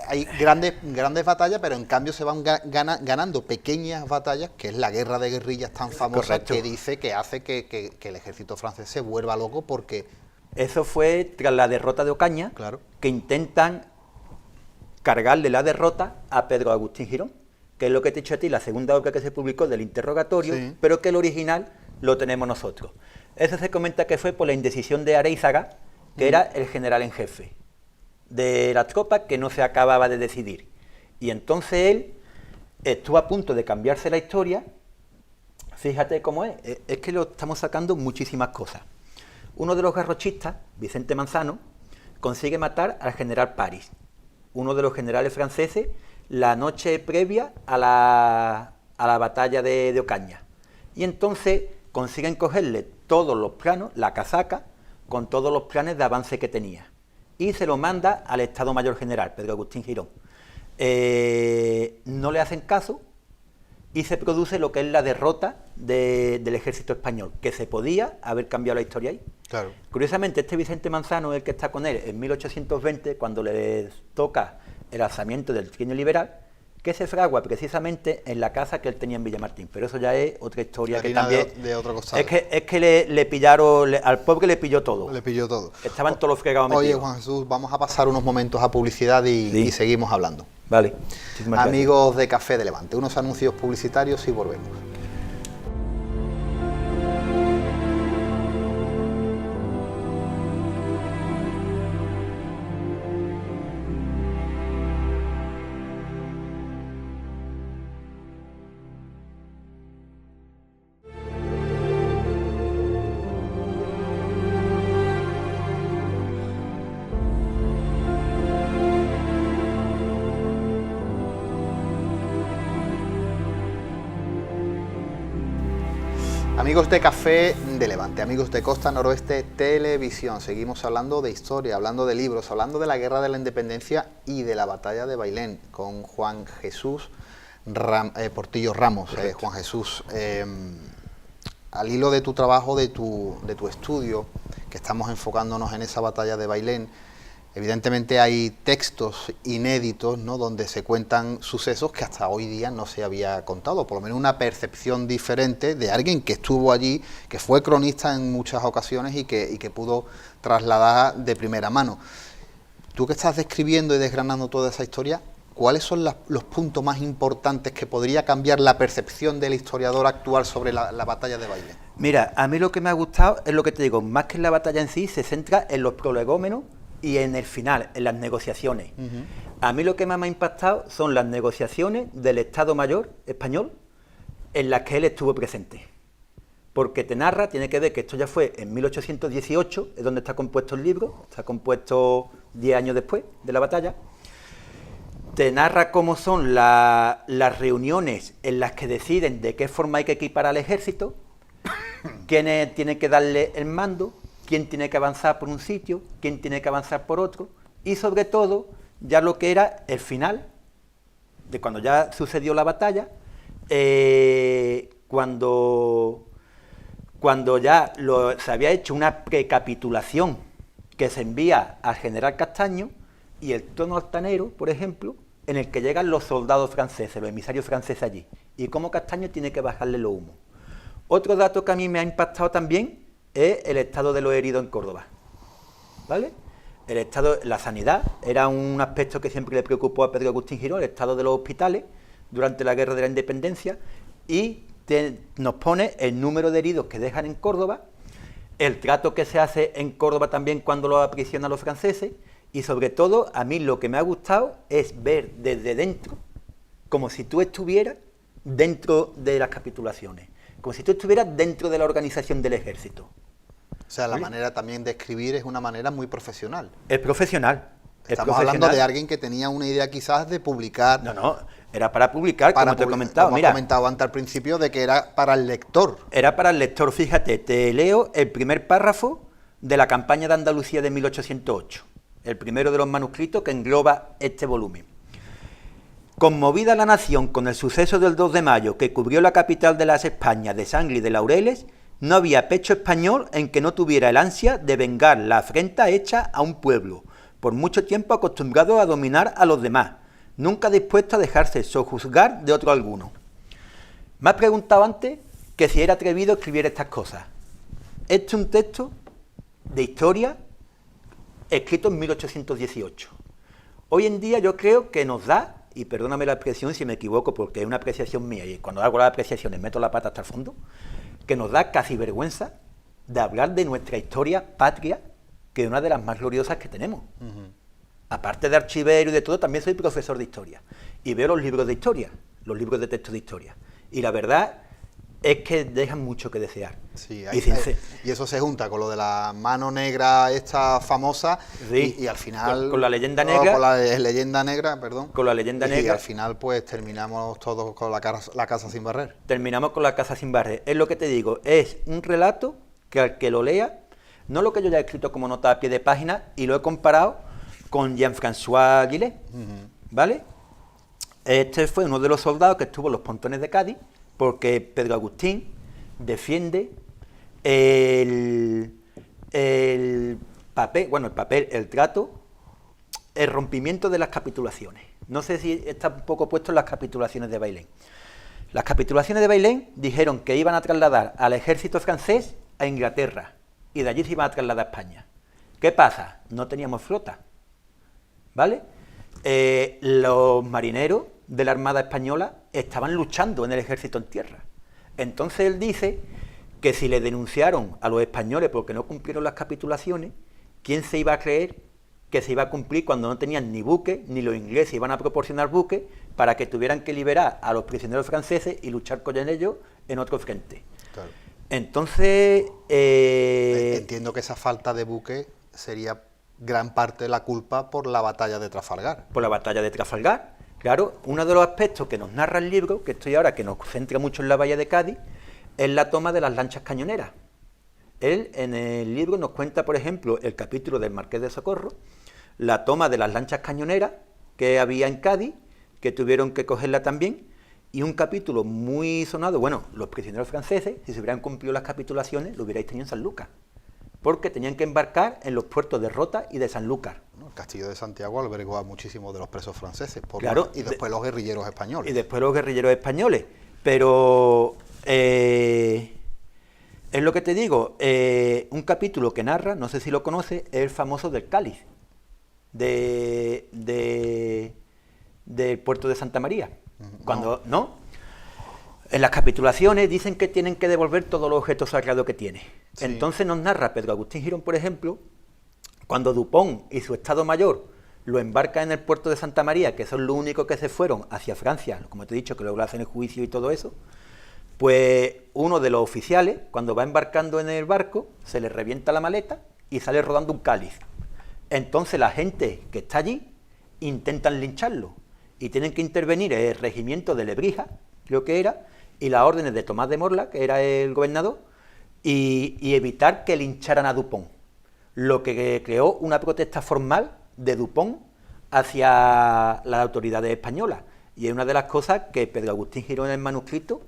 Speaker 1: Hay grandes batallas, pero en cambio se van ganando pequeñas batallas, que es la guerra de guerrillas tan famosa.
Speaker 2: Correcto.
Speaker 1: Que hace que el ejército francés se vuelva loco porque...
Speaker 2: Eso fue tras la derrota de Ocaña,
Speaker 1: Claro.
Speaker 2: que intentan cargarle la derrota a Pedro Agustín Girón, que es lo que te he dicho a ti, la segunda obra que se publicó del interrogatorio,
Speaker 1: Sí.
Speaker 2: pero que el original lo tenemos nosotros. Eso se comenta que fue por la indecisión de Areizaga, que era el general en jefe de la tropa, que no se acababa de decidir. Y entonces él estuvo a punto de cambiarse la historia. Fíjate cómo es que lo estamos sacando muchísimas cosas. Uno de los garrochistas, Vicente Manzano, consigue matar al general Paris, uno de los generales franceses, la noche previa a la batalla de Ocaña. Y entonces consiguen cogerle todos los planos, la casaca, con todos los planes de avance que tenía. Y se lo manda al Estado Mayor General, Pedro Agustín Girón. No le hacen caso y se produce lo que es la derrota del ejército español, que se podía haber cambiado la historia ahí.
Speaker 1: Claro.
Speaker 2: Curiosamente, este Vicente Manzano es el que está con él en 1820, cuando le toca el alzamiento del trienio liberal, que se fragua precisamente en la casa que él tenía en Villamartín. Pero eso ya es otra historia que también...
Speaker 1: de otro costado.
Speaker 2: Es que le pillaron, al pobre le pilló todo.
Speaker 1: Le pilló todo.
Speaker 2: Estaban todos los fregados metidos.
Speaker 1: Oye, Juan Jesús, vamos a pasar unos momentos a publicidad y seguimos hablando.
Speaker 2: Vale.
Speaker 1: Amigos de Café de Levante, unos anuncios publicitarios y volvemos. Amigos de Café de Levante, amigos de Costa Noroeste Televisión, seguimos hablando de historia, hablando de libros, hablando de la Guerra de la Independencia y de la Batalla de Bailén con Juan Jesús Portillo Ramos. Juan Jesús, al hilo de tu trabajo, de tu estudio, que estamos enfocándonos en esa Batalla de Bailén, evidentemente hay textos inéditos, ¿no?, donde se cuentan sucesos que hasta hoy día no se había contado, por lo menos una percepción diferente de alguien que estuvo allí, que fue cronista en muchas ocasiones y que pudo trasladar de primera mano. Tú que estás describiendo y desgranando toda esa historia, ¿cuáles son los puntos más importantes que podría cambiar la percepción del historiador actual sobre la batalla de Bailén? Mira,
Speaker 2: a mí lo que me ha gustado es lo que te digo, más que en la batalla en sí, se centra en los prolegómenos y en el final, en las negociaciones. A mí lo que más me ha impactado son las negociaciones del Estado Mayor español en las que él estuvo presente. Porque te narra, tiene que ver que esto ya fue en 1818, es donde está compuesto el libro, está compuesto 10 años después de la batalla. Te narra cómo son las reuniones en las que deciden de qué forma hay que equipar al ejército, quiénes tienen que darle el mando, quién tiene que avanzar por un sitio, quién tiene que avanzar por otro, y sobre todo, ya lo que era el final, de cuando ya sucedió la batalla, cuando ya se había hecho una precapitulación que se envía al general Castaño, y el tono altanero, por ejemplo, en el que llegan los soldados franceses, los emisarios franceses allí, y cómo Castaño tiene que bajarle los humos. Otro dato que a mí me ha impactado también es el estado de los heridos en Córdoba, ¿vale? El estado, la sanidad era un aspecto que siempre le preocupó a Pedro Agustín Girón, el estado de los hospitales durante la Guerra de la Independencia, y nos pone el número de heridos que dejan en Córdoba, el trato que se hace en Córdoba también cuando los aprisionan los franceses, y sobre todo a mí lo que me ha gustado es ver desde dentro, como si tú estuvieras dentro de las capitulaciones, como si tú estuvieras dentro de la organización del ejército.
Speaker 1: O sea, la manera también de escribir es una manera muy profesional.
Speaker 2: Es profesional.
Speaker 1: Estamos hablando de alguien que tenía una idea quizás de publicar.
Speaker 2: No, era para publicar, como te he comentado.
Speaker 1: Como has comentado antes al principio, de que era para el lector.
Speaker 2: Era para el lector, fíjate, te leo el primer párrafo de la campaña de Andalucía de 1808, el primero de los manuscritos que engloba este volumen. Conmovida la nación con el suceso del 2 de mayo que cubrió la capital de las Españas de sangre y de laureles, no había pecho español en que no tuviera el ansia de vengar la afrenta hecha a un pueblo, por mucho tiempo acostumbrado a dominar a los demás, nunca dispuesto a dejarse sojuzgar de otro alguno. Me has preguntado antes que si era atrevido escribir estas cosas. Este es un texto de historia escrito en 1818. Hoy en día yo creo que nos da, y perdóname la expresión si me equivoco porque es una apreciación mía, y cuando hago las apreciaciones meto la pata hasta el fondo, que nos da casi vergüenza de hablar de nuestra historia patria, que es una de las más gloriosas que tenemos. Aparte de archivero y de todo, también soy profesor de historia. Y veo los libros de historia, los libros de texto de historia. Y la verdad es que dejan mucho que desear.
Speaker 1: Sí,
Speaker 2: y
Speaker 1: eso se junta con lo de la mano negra esta famosa,
Speaker 2: sí,
Speaker 1: y al final...
Speaker 2: Con la leyenda negra.
Speaker 1: Con la leyenda negra, perdón.
Speaker 2: Con la leyenda
Speaker 1: y
Speaker 2: negra.
Speaker 1: al final pues terminamos todos con la casa sin barrer.
Speaker 2: Terminamos con la casa sin barrer. Es lo que te digo, es un relato que al que lo lea, no lo que yo ya he escrito como nota a pie de página, y lo he comparado con Jean-François Guillet, ¿vale? Este fue uno de los soldados que estuvo en los pontones de Cádiz, porque Pedro Agustín defiende el trato, el rompimiento de las capitulaciones. No sé si está un poco puesto en las capitulaciones de Bailén. Las capitulaciones de Bailén dijeron que iban a trasladar al ejército francés a Inglaterra y de allí se iban a trasladar a España. ¿Qué pasa? No teníamos flota, ¿vale? Los marineros de la Armada Española estaban luchando en el ejército en tierra. Entonces él dice que si le denunciaron a los españoles porque no cumplieron las capitulaciones, ¿quién se iba a creer que se iba a cumplir cuando no tenían ni buques, ni los ingleses iban a proporcionar buques para que tuvieran que liberar a los prisioneros franceses y luchar con ellos en otro frente?
Speaker 1: Claro.
Speaker 2: Entonces...
Speaker 1: Entiendo que esa falta de buques sería gran parte de la culpa por la batalla de Trafalgar.
Speaker 2: Por la batalla de Trafalgar. Claro, uno de los aspectos que nos narra el libro, que estoy ahora, que nos centra mucho en la bahía de Cádiz, es la toma de las lanchas cañoneras. Él en el libro nos cuenta, por ejemplo, el capítulo del Marqués de Socorro, la toma de las lanchas cañoneras que había en Cádiz, que tuvieron que cogerla también, y un capítulo muy sonado, bueno, los prisioneros franceses, si se hubieran cumplido las capitulaciones, lo hubierais tenido en Sanlúcar, porque tenían que embarcar en los puertos de Rota y de Sanlúcar.
Speaker 1: El Castillo de Santiago albergó a muchísimos de los presos franceses,
Speaker 2: claro,
Speaker 1: y después los guerrilleros españoles.
Speaker 2: Y después los guerrilleros españoles. Pero es lo que te digo, un capítulo que narra, no sé si lo conoces, es el famoso del Cáliz, del puerto de Santa María. Cuando, ¿no? En las capitulaciones dicen que tienen que devolver todos los objetos sagrados que tiene. Sí. Entonces nos narra Pedro Agustín Girón, por ejemplo, cuando Dupont y su Estado Mayor lo embarcan en el puerto de Santa María, que son los únicos que se fueron hacia Francia, como te he dicho, que luego hacen el juicio y todo eso, pues uno de los oficiales, cuando va embarcando en el barco, se le revienta la maleta y sale rodando un cáliz. Entonces la gente que está allí intentan lincharlo y tienen que intervenir el regimiento de Lebrija, creo que era, y las órdenes de Tomás de Morla, que era el gobernador, y evitar que lincharan a Dupont, lo que creó una protesta formal de Dupont hacia las autoridades españolas. Y es una de las cosas que Pedro Agustín Girón en el manuscrito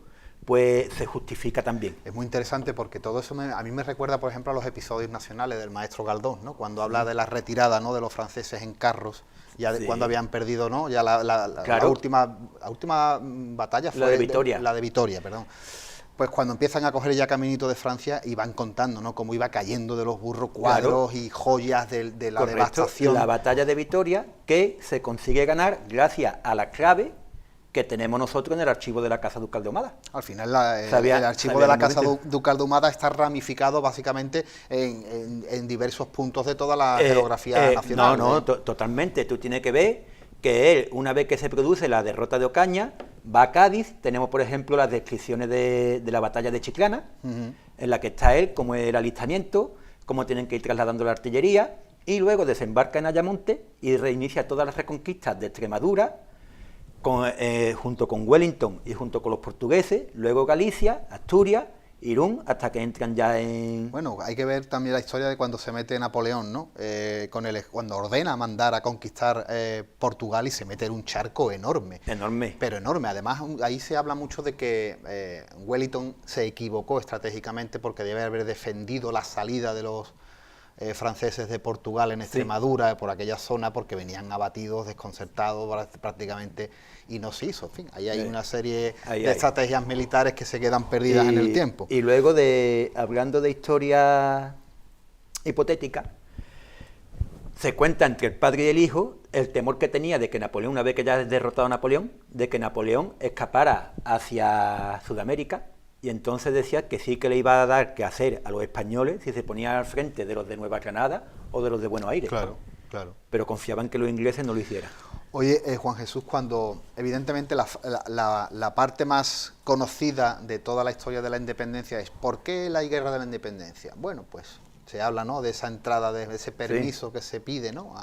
Speaker 2: pues se justifica también.
Speaker 1: Es muy interesante porque todo eso a mí me recuerda, por ejemplo, a los episodios nacionales del maestro Galdós, ¿no? Cuando habla de la retirada, ¿no?, de los franceses en carros, ya sí, cuando habían perdido, ¿no?, ya la última batalla fue
Speaker 2: la de Vitoria.
Speaker 1: La de Vitoria, perdón. Pues cuando empiezan a coger ya caminito de Francia y van contando, ¿no?, cómo iba cayendo de los burros cuadros, claro, y joyas de la
Speaker 2: correcto,
Speaker 1: devastación.
Speaker 2: La batalla de Vitoria, que se consigue ganar gracias a la clave que tenemos nosotros en el archivo de la Casa Ducal de Humada.
Speaker 1: Al final el archivo de la Casa Ducal de Humada está ramificado básicamente en diversos puntos de toda la geografía nacional.
Speaker 2: No, totalmente. Tú tienes que ver que él, una vez que se produce la derrota de Ocaña, va a Cádiz. Tenemos, por ejemplo, las descripciones de la batalla de Chiclana, en la que está él, cómo es el alistamiento, cómo tienen que ir trasladando la artillería, y luego desembarca en Ayamonte y reinicia todas las reconquistas de Extremadura, junto con Wellington y junto con los portugueses, luego Galicia, Asturias, Irún, hasta que entran ya en...
Speaker 1: Bueno, hay que ver también la historia de cuando se mete Napoleón, ¿no? Cuando ordena mandar a conquistar Portugal y se mete en un charco enorme.
Speaker 2: Enorme.
Speaker 1: Pero enorme. Además, ahí se habla mucho de que Wellington se equivocó estratégicamente porque debe haber defendido la salida de los franceses de Portugal en Extremadura, sí, por aquella zona, porque venían abatidos, desconcertados prácticamente, y no se hizo. En fin, ahí hay una serie de estrategias militares que se quedan perdidas en el tiempo.
Speaker 2: Y luego, hablando de historia hipotética, se cuenta entre el padre y el hijo el temor que tenía de que Napoleón, una vez que ya ha derrotado a Napoleón, de que Napoleón escapara hacia Sudamérica. Y entonces decía que sí que le iba a dar que hacer a los españoles si se ponía al frente de los de Nueva Granada o de los de Buenos Aires.
Speaker 1: Claro, claro.
Speaker 2: Pero confiaban que los ingleses no lo hicieran.
Speaker 1: Oye, Juan Jesús, cuando evidentemente la parte más conocida de toda la historia de la independencia es ¿por qué la guerra de la independencia? Bueno, pues se habla, ¿no?, de esa entrada, de ese permiso que se pide, ¿no?,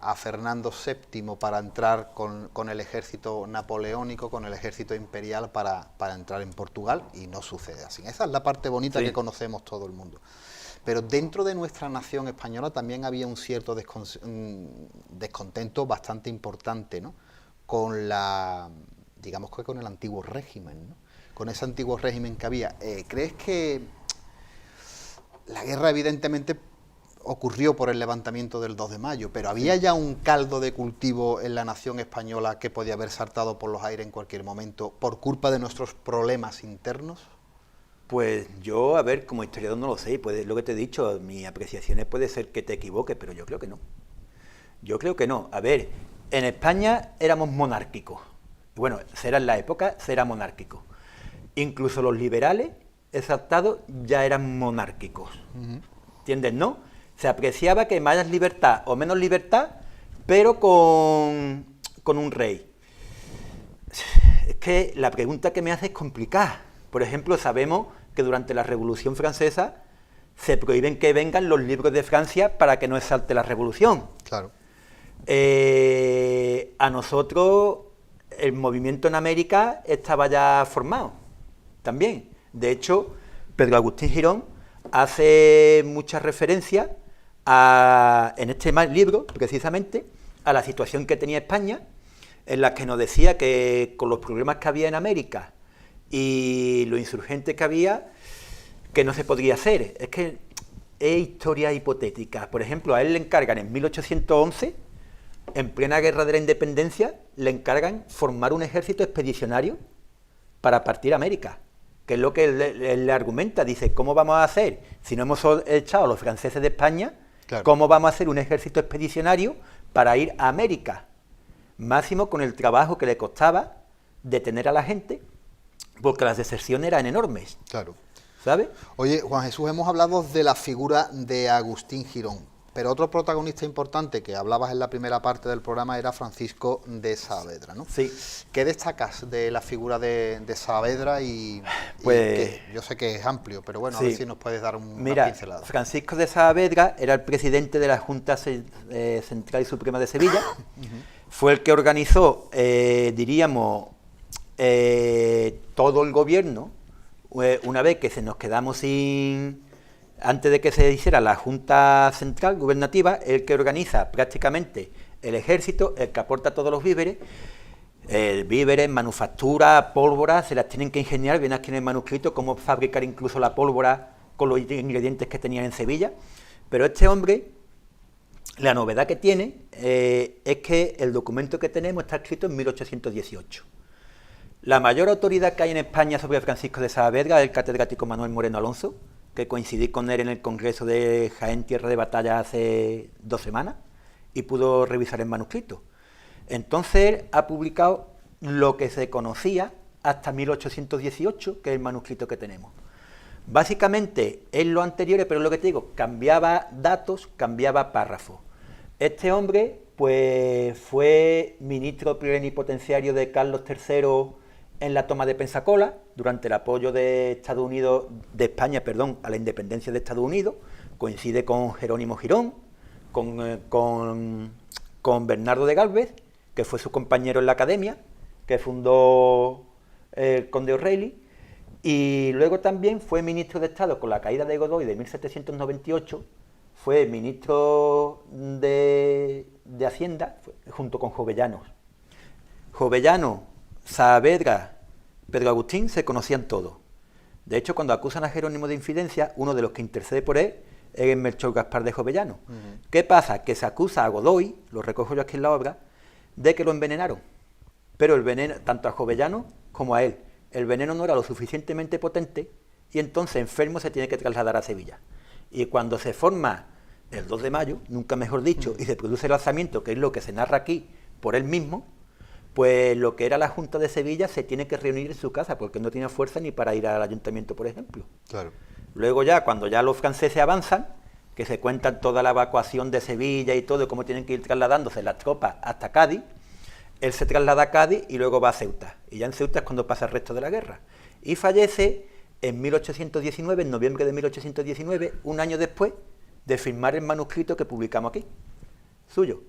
Speaker 1: a Fernando VII para entrar con el ejército napoleónico, con el ejército imperial para entrar en Portugal, y no sucede así. Esa es la parte bonita que conocemos todo el mundo. Pero dentro de nuestra nación española también había un cierto descontento bastante importante, ¿no?, con digamos que con el antiguo régimen, ¿no?, con ese antiguo régimen que había. ¿Crees que la guerra evidentemente ocurrió por el levantamiento del 2 de mayo, pero había ya un caldo de cultivo en la nación española que podía haber saltado por los aires en cualquier momento por culpa de nuestros problemas internos?
Speaker 2: Pues yo, a ver, como historiador no lo sé, pues lo que te he dicho, mis apreciaciones puede ser que te equivoques, pero yo creo que no. Yo creo que no. A ver, en España éramos monárquicos. Bueno, será en la época, será monárquico. Incluso los liberales exaltados ya eran monárquicos. ¿Entiendes, no? Se apreciaba que más libertad o menos libertad, pero con un rey. Es que la pregunta que me hace es complicada. Por ejemplo, sabemos que durante la Revolución Francesa se prohíben que vengan los libros de Francia para que no exalte la revolución.
Speaker 1: Claro.
Speaker 2: A nosotros el movimiento en América estaba ya formado también. De hecho, Pedro Agustín Girón hace mucha referencia en este libro, precisamente, a la situación que tenía España, en la que nos decía que con los problemas que había en América y los insurgentes que había, que no se podría hacer. Es que es historia hipotética. Por ejemplo, a él le encargan en 1811, en plena guerra de la independencia, le encargan formar un ejército expedicionario para partir a América, que es lo que él le argumenta. Dice, ¿cómo vamos a hacer? Si no hemos echado a los franceses de España, claro, ¿cómo vamos a hacer un ejército expedicionario para ir a América? Máximo con el trabajo que le costaba detener a la gente, porque las deserciones eran enormes.
Speaker 1: Claro.
Speaker 2: ¿Sabes?
Speaker 1: Oye, Juan Jesús, hemos hablado de la figura de Agustín Girón, pero otro protagonista importante que hablabas en la primera parte del programa era Francisco de Saavedra, ¿no?
Speaker 2: Sí.
Speaker 1: ¿Qué destacas de la figura de Saavedra?
Speaker 2: Pues,
Speaker 1: yo sé que es amplio, pero bueno,
Speaker 2: sí,
Speaker 1: a ver si nos puedes dar una pincelada.
Speaker 2: Francisco de Saavedra era el presidente de la Junta Central y Suprema de Sevilla. Fue el que organizó, diríamos, todo el gobierno, una vez que se nos quedamos antes de que se hiciera la Junta Central Gubernativa, el que organiza prácticamente el ejército, el que aporta todos los víveres, manufactura, pólvora, se las tienen que ingeniar, viene aquí en el manuscrito cómo fabricar incluso la pólvora con los ingredientes que tenían en Sevilla. Pero este hombre, la novedad que tiene es que el documento que tenemos está escrito en 1818. La mayor autoridad que hay en España sobre Francisco de Saavedra es el catedrático Manuel Moreno Alonso, que coincidí con él en el Congreso de Jaén Tierra de Batalla hace 2 semanas y pudo revisar el manuscrito. Entonces él ha publicado lo que se conocía hasta 1818, que es el manuscrito que tenemos. Básicamente es lo anterior, pero es lo que te digo, cambiaba datos, cambiaba párrafos. Este hombre pues fue ministro plenipotenciario de Carlos III en la toma de Pensacola, durante el apoyo de España a la independencia de Estados Unidos. Coincide con Jerónimo Girón, con Bernardo de Gálvez, que fue su compañero en la academia, que fundó el conde O'Reilly, y luego también fue ministro de Estado con la caída de Godoy de 1798, fue ministro de Hacienda junto con Jovellanos. Jovellanos, Saavedra, Pedro Agustín se conocían todos. De hecho, cuando acusan a Jerónimo de infidencia, uno de los que intercede por él es Melchor Gaspar de Jovellanos. ¿Qué pasa? Que se acusa a Godoy, lo recojo yo aquí en la obra, de que lo envenenaron. Pero el veneno, tanto a Jovellanos como a él, el veneno no era lo suficientemente potente y entonces enfermo se tiene que trasladar a Sevilla. Y cuando se forma el 2 de mayo, nunca mejor dicho, y se produce el alzamiento, que es lo que se narra aquí por él mismo, pues lo que era la Junta de Sevilla se tiene que reunir en su casa, porque no tiene fuerza ni para ir al ayuntamiento, por ejemplo.
Speaker 1: Claro.
Speaker 2: Luego ya, cuando ya los franceses avanzan, que se cuentan toda la evacuación de Sevilla y todo, cómo tienen que ir trasladándose las tropas hasta Cádiz. Él se traslada a Cádiz y luego va a Ceuta. Y ya en Ceuta es cuando pasa el resto de la guerra. Y fallece en 1819, en noviembre de 1819, un año después de firmar el manuscrito que publicamos aquí, suyo.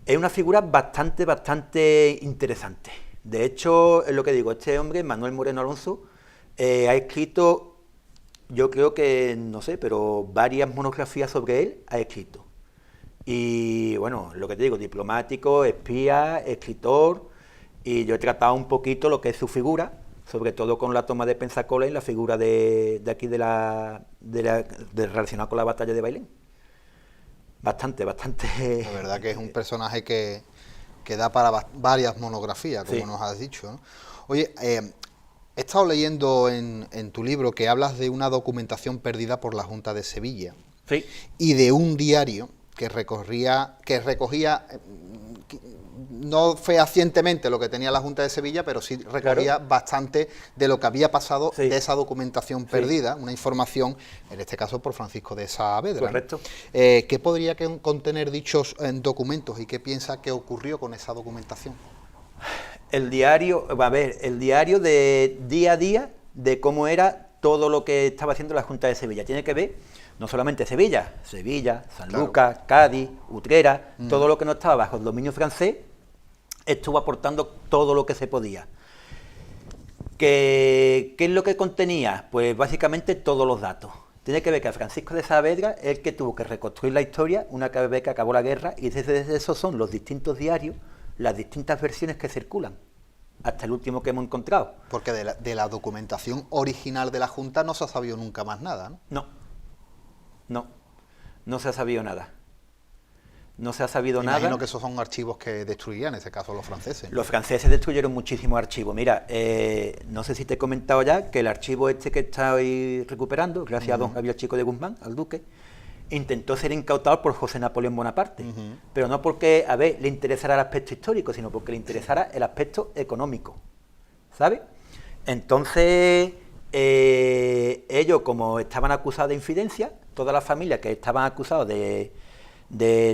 Speaker 2: Es una figura bastante interesante. De hecho, es lo que digo, este hombre, Manuel Moreno Alonso, ha escrito, yo creo que, no sé, pero varias monografías sobre él ha escrito. Y bueno, lo que te digo, diplomático, espía, escritor, y yo he tratado un poquito lo que es su figura, sobre todo con la toma de Pensacola y la figura de aquí de relacionada con la batalla de Bailén. Bastante.
Speaker 1: La verdad que es un personaje que da para varias monografías, como nos has dicho, ¿no? Oye, he estado leyendo en tu libro que hablas de una documentación perdida por la Junta de Sevilla.
Speaker 2: Sí.
Speaker 1: Y de un diario que recogía no fehacientemente lo que tenía la Junta de Sevilla, pero sí recogía bastante de lo que había pasado de esa documentación perdida, una información, en este caso por Francisco de Saavedra.
Speaker 2: Correcto.
Speaker 1: ¿Qué podría contener dichos documentos y qué piensa que ocurrió con esa documentación?
Speaker 2: El diario de día a día de cómo era todo lo que estaba haciendo la Junta de Sevilla. Tiene que ver no solamente Sevilla, San Lucas, Cádiz, Utrera, todo lo que no estaba bajo el dominio francés, estuvo aportando todo lo que se podía. ¿Qué es lo que contenía? Pues básicamente todos los datos. Tiene que ver que Francisco de Saavedra es el que tuvo que reconstruir la historia una vez que acabó la guerra, y desde esos son los distintos diarios, las distintas versiones que circulan, hasta el último que hemos encontrado.
Speaker 1: Porque de la documentación original de la Junta no se ha sabido nunca más nada, ¿no?
Speaker 2: No se ha sabido nada. No se ha sabido
Speaker 1: nada. Imagino
Speaker 2: nada.
Speaker 1: que esos son archivos que destruirían, en este caso los franceses.
Speaker 2: Los franceses destruyeron muchísimos archivos. Mira, no sé si te he comentado ya que el archivo este que estoy recuperando, gracias a don Javier Chico de Guzmán, al duque, intentó ser incautado por José Napoleón Bonaparte. Pero no porque, le interesara el aspecto histórico, sino porque le interesara el aspecto económico. ¿Sabes? Entonces, ellos, como estaban acusados de infidencia, todas las familias que estaban acusados de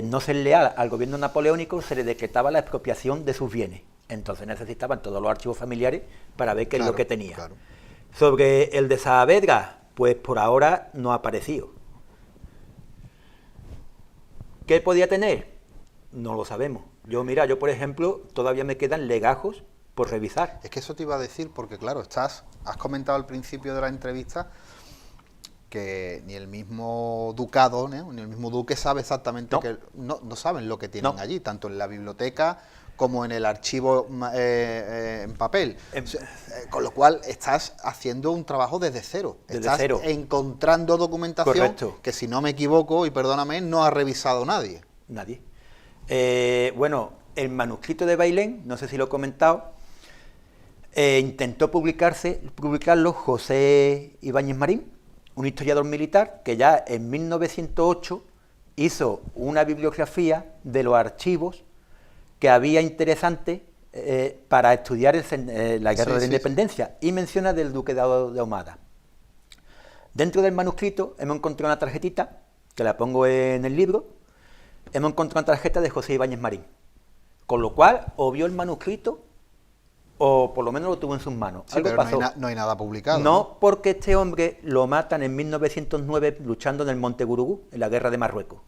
Speaker 2: no ser leal al gobierno napoleónico, se les decretaba la expropiación de sus bienes. Entonces necesitaban todos los archivos familiares para ver qué es lo que tenía. Claro. Sobre el de Saavedra, pues por ahora no ha aparecido. ¿Qué podía tener? No lo sabemos. Yo, por ejemplo, todavía me quedan legajos por revisar.
Speaker 1: Es que eso te iba a decir, porque claro, has comentado al principio de la entrevista que ni el mismo ducado, ni el mismo duque sabe exactamente no saben lo que tienen allí, tanto en la biblioteca como en el archivo en papel. Con lo cual estás haciendo un trabajo desde cero. Estás encontrando documentación que, si no me equivoco, y perdóname, no ha revisado nadie.
Speaker 2: Nadie. Bueno, el manuscrito de Bailén, no sé si lo he comentado, intentó publicarlo José Ibáñez Marín, un historiador militar que ya en 1908 hizo una bibliografía de los archivos que había interesantes para estudiar la guerra de la independencia, y menciona del duque de Ahumada. Dentro del manuscrito hemos encontrado una tarjetita, que la pongo en el libro, hemos encontrado una tarjeta de José Ibáñez Marín, con lo cual o vio el manuscrito o por lo menos lo tuvo en sus manos.
Speaker 1: Sí, algo pasó. No hay nada publicado.
Speaker 2: No, porque este hombre lo matan en 1909 luchando en el Monte Gurugú, en la guerra de Marruecos.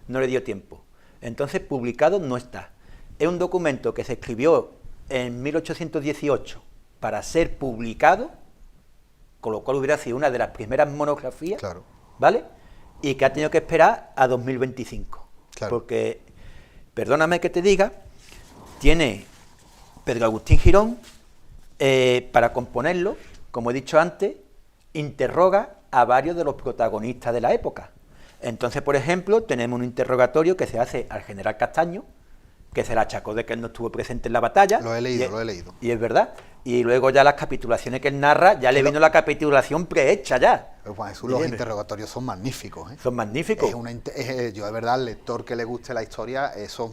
Speaker 2: No le dio tiempo. Entonces, publicado no está. Es un documento que se escribió en 1818 para ser publicado, con lo cual hubiera sido una de las primeras monografías, ¿vale? Y que ha tenido que esperar a 2025. Porque, perdóname que te diga, tiene Pedro Agustín Girón, para componerlo, como he dicho antes, interroga a varios de los protagonistas de la época. Entonces, por ejemplo, tenemos un interrogatorio que se hace al general Castaño, que se le achacó de que él no estuvo presente en la batalla.
Speaker 1: Lo he leído.
Speaker 2: Y es verdad. Y luego ya las capitulaciones que él narra, ya le vino la capitulación prehecha ya.
Speaker 1: Juan Jesús, los interrogatorios son magníficos, ¿eh?
Speaker 2: Son magníficos.
Speaker 1: Yo, de verdad, al lector que le guste la historia, esa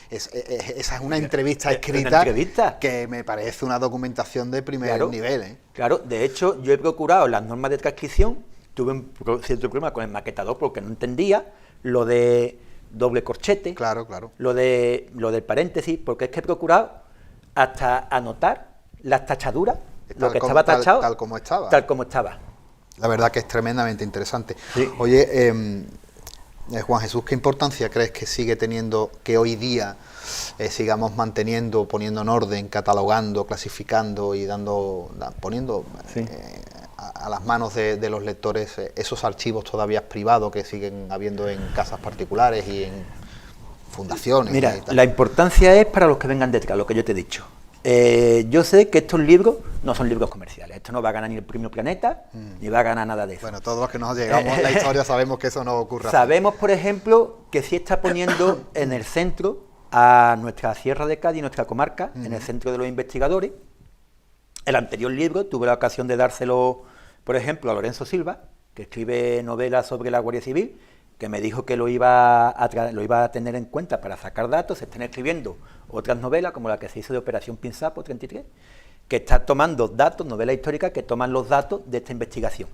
Speaker 1: es una entrevista escrita que me parece una documentación de primer nivel, ¿eh?
Speaker 2: Claro, de hecho, yo he procurado las normas de transcripción tuve un cierto problema con el maquetador porque no entendía lo de doble corchete,
Speaker 1: Claro.
Speaker 2: lo del paréntesis, porque es que he procurado hasta anotar las tachaduras, lo que estaba tachado,
Speaker 1: tal como estaba.
Speaker 2: Tal como estaba.
Speaker 1: La verdad que es tremendamente interesante.
Speaker 2: Sí.
Speaker 1: Oye, Juan Jesús, ¿qué importancia crees que sigue teniendo que hoy día sigamos manteniendo, poniendo en orden, catalogando, clasificando y poniendo
Speaker 2: Sí.
Speaker 1: A las manos de los lectores esos archivos todavía privados que siguen habiendo en casas particulares y en fundaciones?
Speaker 2: Mira,
Speaker 1: y tal?
Speaker 2: la importancia es para los que vengan detrás, lo que yo te he dicho. Yo sé que estos libros no son libros comerciales. Esto no va a ganar ni el Premio Planeta, ni va a ganar nada de eso.
Speaker 1: Bueno, todos los que nos llegamos a la historia sabemos que eso no ocurre así.
Speaker 2: Sabemos, por ejemplo, que sí está poniendo en el centro a nuestra Sierra de Cádiz, nuestra comarca, en el centro de los investigadores. El anterior libro tuve la ocasión de dárselo, por ejemplo, a Lorenzo Silva, que escribe novelas sobre la Guardia Civil, que me dijo que lo iba a tener en cuenta para sacar datos. Se están escribiendo otras novelas, como la que se hizo de Operación Pinzapo 33, que está tomando datos, novelas históricas, que toman los datos de esta investigación.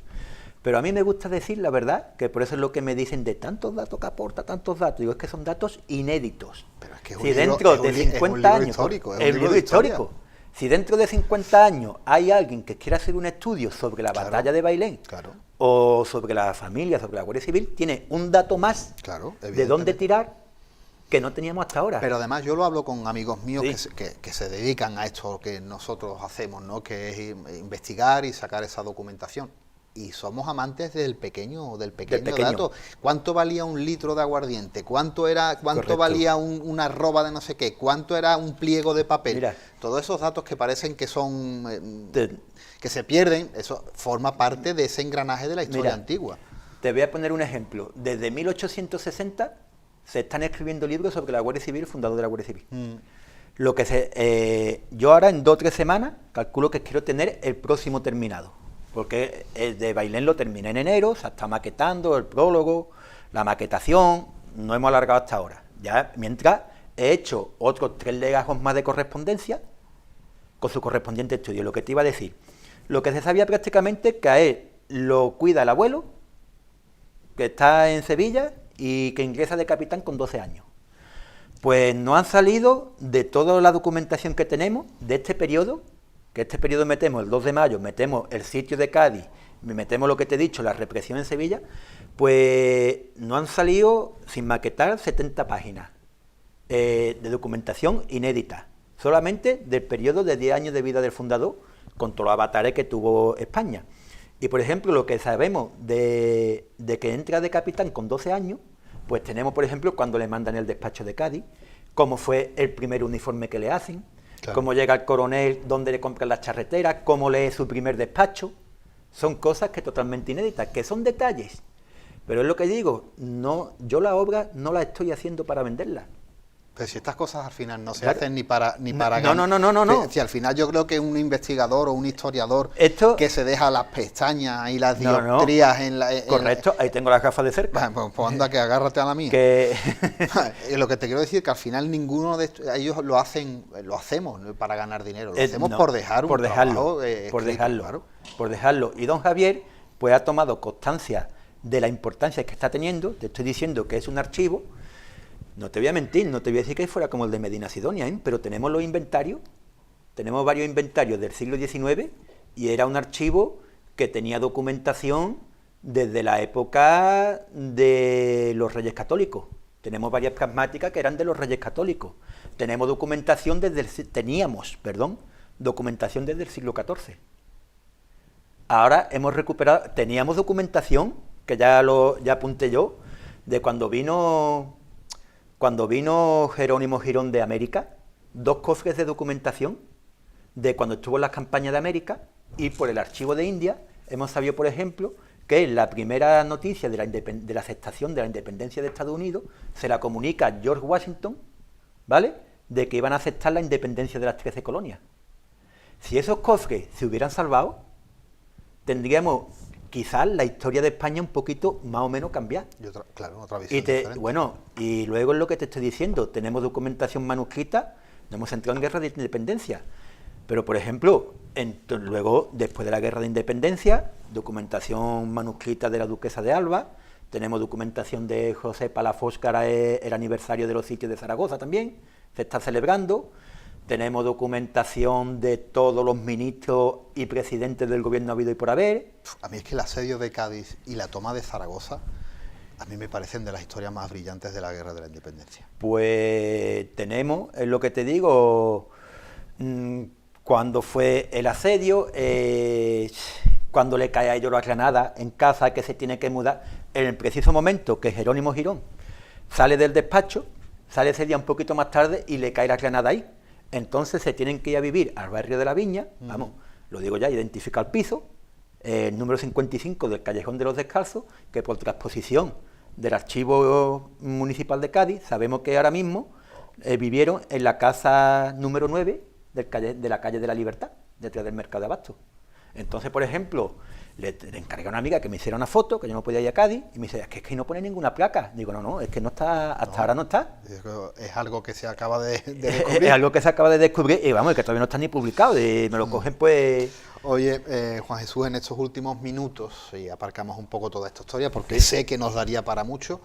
Speaker 2: Pero a mí me gusta decir la verdad, que por eso es lo que me dicen de tantos datos que aporta, tantos datos. Digo, es que son datos inéditos.
Speaker 1: Pero es que es
Speaker 2: si
Speaker 1: un libro,
Speaker 2: dentro de 50 años,
Speaker 1: histórico,
Speaker 2: es un libro histórico. Si dentro de 50 años hay alguien que quiera hacer un estudio sobre la batalla de Bailén, o sobre la familia, sobre la Guardia Civil, tiene un dato más de dónde tirar que no teníamos hasta ahora.
Speaker 1: Pero además yo lo hablo con amigos míos
Speaker 2: Sí.
Speaker 1: que se dedican a esto que nosotros hacemos, ¿no? Que es investigar y sacar esa documentación. Y somos amantes del pequeño dato. ¿Cuánto valía un litro de aguardiente? ¿Cuánto
Speaker 2: Correcto.
Speaker 1: valía una arroba de no sé qué? ¿Cuánto era un pliego de papel?
Speaker 2: Mira.
Speaker 1: Todos esos datos que parecen que son que se pierden, eso forma parte de ese engranaje de la historia antigua.
Speaker 2: Te voy a poner un ejemplo. Desde 1860 se están escribiendo libros sobre la Guardia Civil, el fundador de la Guardia Civil. Lo que yo ahora en 2 o 3 semanas calculo que quiero tener el próximo terminado. Porque el de Bailén lo terminé en enero, se está maquetando el prólogo, la maquetación, no hemos alargado hasta ahora. Ya mientras he hecho otros 3 legajos más de correspondencia con su correspondiente estudio. Lo que te iba a decir, lo que se sabía prácticamente que a él lo cuida el abuelo, que está en Sevilla y que ingresa de capitán con 12 años. Pues no han salido de toda la documentación que tenemos de este periodo, que este periodo metemos el 2 de mayo, metemos el sitio de Cádiz, metemos lo que te he dicho, la represión en Sevilla, pues no han salido sin maquetar 70 páginas de documentación inédita, solamente del periodo de 10 años de vida del fundador, con todos los avatares que tuvo España. Y por ejemplo, lo que sabemos de que entra de capitán con 12 años, pues tenemos por ejemplo cuando le mandan el despacho de Cádiz, cómo fue el primer uniforme que le hacen, cómo llega el coronel, dónde le compran las charreteras, cómo lee su primer despacho. Son cosas que totalmente inéditas, que son detalles. Pero es lo que digo, no, yo la obra no la estoy haciendo para venderla.
Speaker 1: Pero si estas cosas al final no se
Speaker 2: Claro.
Speaker 1: hacen ni para
Speaker 2: No.
Speaker 1: Si al final yo creo que un investigador o un historiador
Speaker 2: Esto,
Speaker 1: que se deja las pestañas y las
Speaker 2: No,
Speaker 1: dioptrías en la...
Speaker 2: correcto, ahí tengo las gafas de cerca.
Speaker 1: Pues anda, que agárrate a la mía.
Speaker 2: Que
Speaker 1: Lo que te quiero decir es que al final ninguno de ellos lo hacemos para ganar dinero, lo hacemos
Speaker 2: no,
Speaker 1: por dejar un trabajo escrito, claro.
Speaker 2: por dejarlo. Y don Javier pues ha tomado constancia de la importancia que está teniendo. Te estoy diciendo que es un archivo. No te voy a mentir, no te voy a decir que fuera como el de Medina Sidonia, pero tenemos los inventarios, tenemos varios inventarios del siglo XIX y era un archivo que tenía documentación desde la época de los Reyes Católicos. Tenemos varias pragmáticas que eran de los Reyes Católicos. Teníamos documentación desde el siglo XIV. Ahora hemos recuperado, teníamos documentación, que ya apunté yo, de cuando vino Jerónimo Girón de América, 2 cofres de documentación de cuando estuvo en las campañas de América, y por el archivo de India hemos sabido, por ejemplo, que la primera noticia de la aceptación de la independencia de Estados Unidos se la comunica a George Washington, ¿vale?, de que iban a aceptar la independencia de las 13 colonias. Si esos cofres se hubieran salvado, tendríamos quizás la historia de España un poquito más o menos cambiada.
Speaker 1: Y otra visión diferente.
Speaker 2: Y luego es lo que te estoy diciendo, tenemos documentación manuscrita, nos hemos entrado en guerra de independencia. Pero, por ejemplo, luego, después de la Guerra de Independencia, documentación manuscrita de la Duquesa de Alba, tenemos documentación de José Palafox, que ahora es el aniversario de los sitios de Zaragoza también, se está celebrando. Tenemos documentación de todos los ministros y presidentes del gobierno habido y por haber.
Speaker 1: A mí es que el asedio de Cádiz y la toma de Zaragoza, a mí me parecen de las historias más brillantes de la Guerra de la Independencia.
Speaker 2: Pues tenemos, es lo que te digo, cuando fue el asedio, cuando le cae a ellos la granada en casa, que se tiene que mudar, en el preciso momento que Jerónimo Girón sale del despacho, sale ese día un poquito más tarde y le cae la granada ahí. Entonces se tienen que ir a vivir al barrio de la Viña, vamos, lo digo ya, identifica el piso, el número 55 del Callejón de los Descalzos, que por transposición del Archivo Municipal de Cádiz, sabemos que ahora mismo vivieron en la casa número 9 de la calle de la Libertad, detrás del Mercado de Abasto. Entonces, por ejemplo, le encargué a una amiga que me hiciera una foto, que yo no podía ir a Cádiz, y me dice, es que no pone ninguna placa. Digo, no, es que no está, hasta ahora no está.
Speaker 1: Es algo que se acaba de descubrir.
Speaker 2: Es algo que se acaba de descubrir, y vamos, que todavía no está ni publicado, y me lo cogen pues...
Speaker 1: Oye, Juan Jesús, en estos últimos minutos, y aparcamos un poco toda esta historia, porque sé que nos daría para mucho,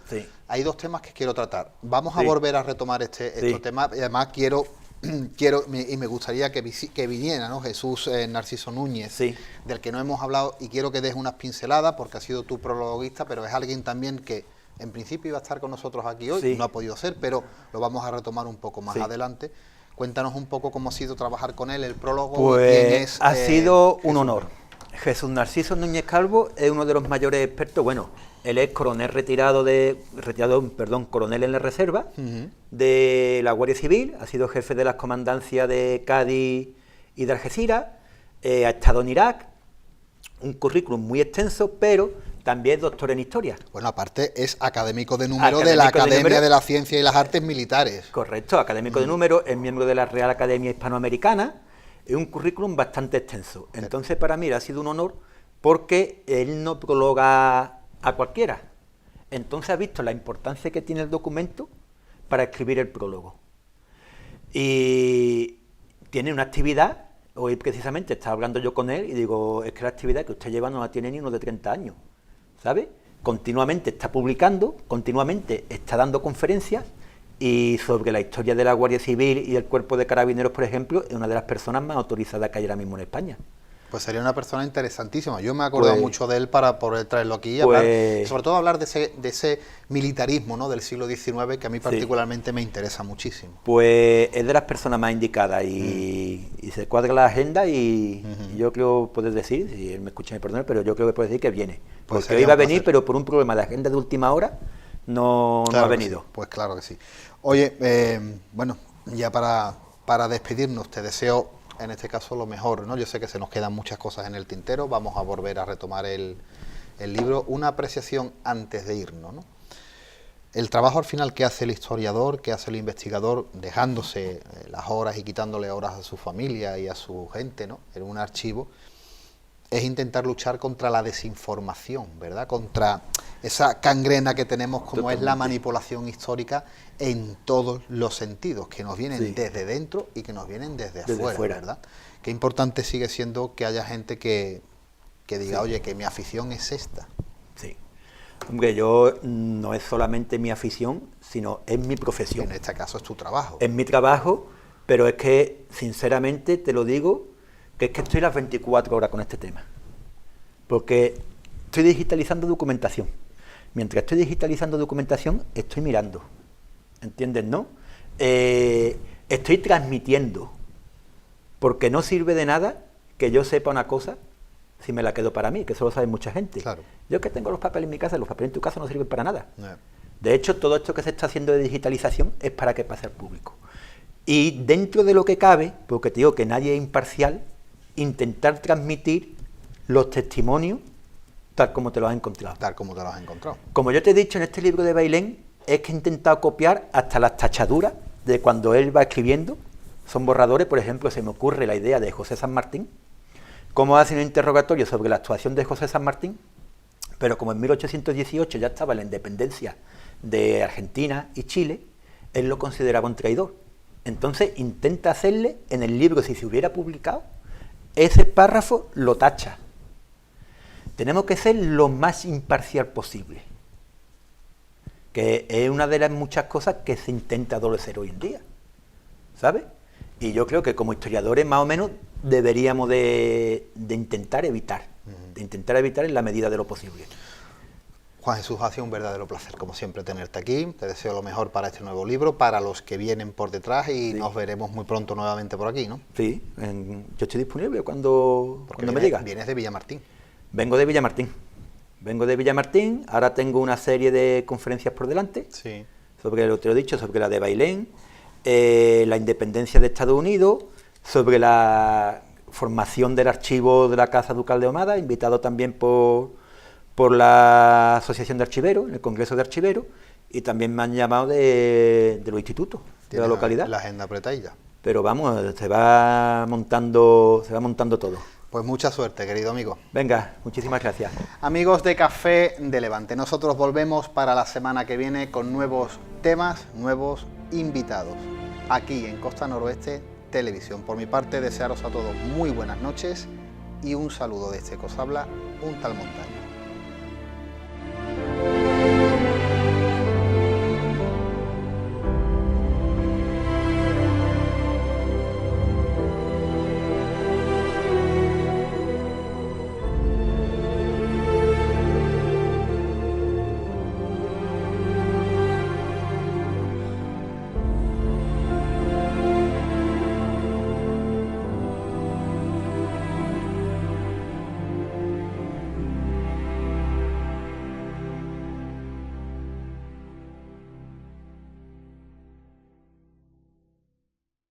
Speaker 1: hay dos temas que quiero tratar. Vamos a volver a retomar estos temas, y además quiero y me gustaría que viniera, ¿no? Jesús Narciso Núñez, del que no hemos hablado, y quiero que des unas pinceladas, porque ha sido tu prologuista, pero es alguien también que en principio iba a estar con nosotros aquí hoy, no ha podido ser, pero lo vamos a retomar un poco más adelante. Cuéntanos un poco cómo ha sido trabajar con él, el prólogo.
Speaker 2: Pues ha sido un honor. Jesús Narciso Núñez Calvo es uno de los mayores expertos, bueno, él es coronel coronel en la reserva de la Guardia Civil, ha sido jefe de las comandancias de Cádiz y de Algeciras, ha estado en Irak, un currículum muy extenso, pero también es doctor en historia.
Speaker 1: Bueno, aparte es académico de número de la Academia de la Ciencia y las Artes Militares.
Speaker 2: Correcto, académico de número, es miembro de la Real Academia Hispanoamericana, es un currículum bastante extenso. Entonces, para mí ha sido un honor porque él no prologa a cualquiera. Entonces ha visto la importancia que tiene el documento para escribir el prólogo. Y tiene una actividad, hoy precisamente estaba hablando yo con él y digo, es que la actividad que usted lleva no la tiene ni uno de 30 años, ¿sabe? Continuamente está publicando, continuamente está dando conferencias, y sobre la historia de la Guardia Civil y del Cuerpo de Carabineros, por ejemplo, es una de las personas más autorizadas que hay ahora mismo en España. Pues
Speaker 1: sería una persona interesantísima. Yo me he acordado mucho de él para poder traerlo aquí y hablar, sobre todo hablar de ese militarismo, ¿no?, del siglo XIX, que a mí particularmente me interesa muchísimo.
Speaker 2: Pues es de las personas más indicadas y se cuadra la agenda y yo creo poder decir, si él me escucha me perdone, pero yo creo que puede decir que viene. Porque hoy iba a venir, pero por un problema de agenda de última hora no ha venido.
Speaker 1: Sí. Pues claro que sí. Oye, bueno, ya para despedirnos, te deseo en este caso lo mejor, ¿no? Yo sé que se nos quedan muchas cosas en el tintero, vamos a volver a retomar el libro. Una apreciación antes de irnos, ¿no? El trabajo al final que hace el historiador, que hace el investigador, dejándose las horas y quitándole horas a su familia y a su gente, ¿no?, en un archivo, es intentar luchar contra la desinformación, ¿verdad?, contra esa cangrena que tenemos como es la manipulación histórica en todos los sentidos, que nos vienen desde dentro y que nos vienen desde afuera, ¿verdad? Qué importante sigue siendo que haya gente que diga, oye, que mi afición es esta.
Speaker 2: Sí. Hombre, yo no es solamente mi afición, sino es mi profesión.
Speaker 1: En este caso es tu trabajo.
Speaker 2: Es mi trabajo, pero es que, sinceramente, te lo digo, que es que estoy las 24 horas con este tema. Porque estoy digitalizando documentación. Mientras estoy digitalizando documentación, estoy mirando. ¿Entiendes, no? Estoy transmitiendo. Porque no sirve de nada que yo sepa una cosa si me la quedo para mí, que eso lo sabe mucha gente.
Speaker 1: Claro.
Speaker 2: Yo que tengo los papeles en mi casa, los papeles en tu casa no sirven para nada. De hecho, todo esto que se está haciendo de digitalización es para que pase al público. Y dentro de lo que cabe, porque te digo que nadie es imparcial, intentar transmitir los testimonios tal como te los has encontrado.
Speaker 1: Tal como te los has encontrado.
Speaker 2: Como yo te he dicho en este libro de Bailén, es que he intentado copiar hasta las tachaduras de cuando él va escribiendo. Son borradores, por ejemplo, se me ocurre la idea de José San Martín, cómo hacen un interrogatorio sobre la actuación de José San Martín, pero como en 1818 ya estaba la independencia de Argentina y Chile, él lo consideraba un traidor. Entonces intenta hacerle en el libro, si se hubiera publicado, ese párrafo lo tacha. Tenemos que ser lo más imparcial posible, que es una de las muchas cosas que se intenta adolecer hoy en día, ¿sabes? Y yo creo que como historiadores más o menos deberíamos de intentar evitar, en la medida de lo posible.
Speaker 1: Juan Jesús, ha sido un verdadero placer, como siempre, tenerte aquí. Te deseo lo mejor para este nuevo libro, para los que vienen por detrás y nos veremos muy pronto nuevamente por aquí, ¿no?
Speaker 2: Sí, yo estoy disponible cuando me digas.
Speaker 1: Vienes de Villamartín.
Speaker 2: Vengo de Villamartín, ahora tengo una serie de conferencias por delante,
Speaker 1: Sí.
Speaker 2: sobre lo que te he dicho, sobre la de Bailén, la independencia de Estados Unidos, sobre la formación del archivo de la Casa Ducal de Ahumada, invitado también por la Asociación de Archiveros, en el Congreso de Archiveros, y también me han llamado de los institutos de la localidad.
Speaker 1: La agenda apretadilla.
Speaker 2: Pero vamos, se va montando todo.
Speaker 1: Pues mucha suerte, querido amigo.
Speaker 2: Venga, muchísimas gracias.
Speaker 1: Amigos de Café de Levante, nosotros volvemos para la semana que viene con nuevos temas, nuevos invitados, aquí en Costa Noroeste Televisión. Por mi parte, desearos a todos muy buenas noches y un saludo desde que os habla un tal Montaño.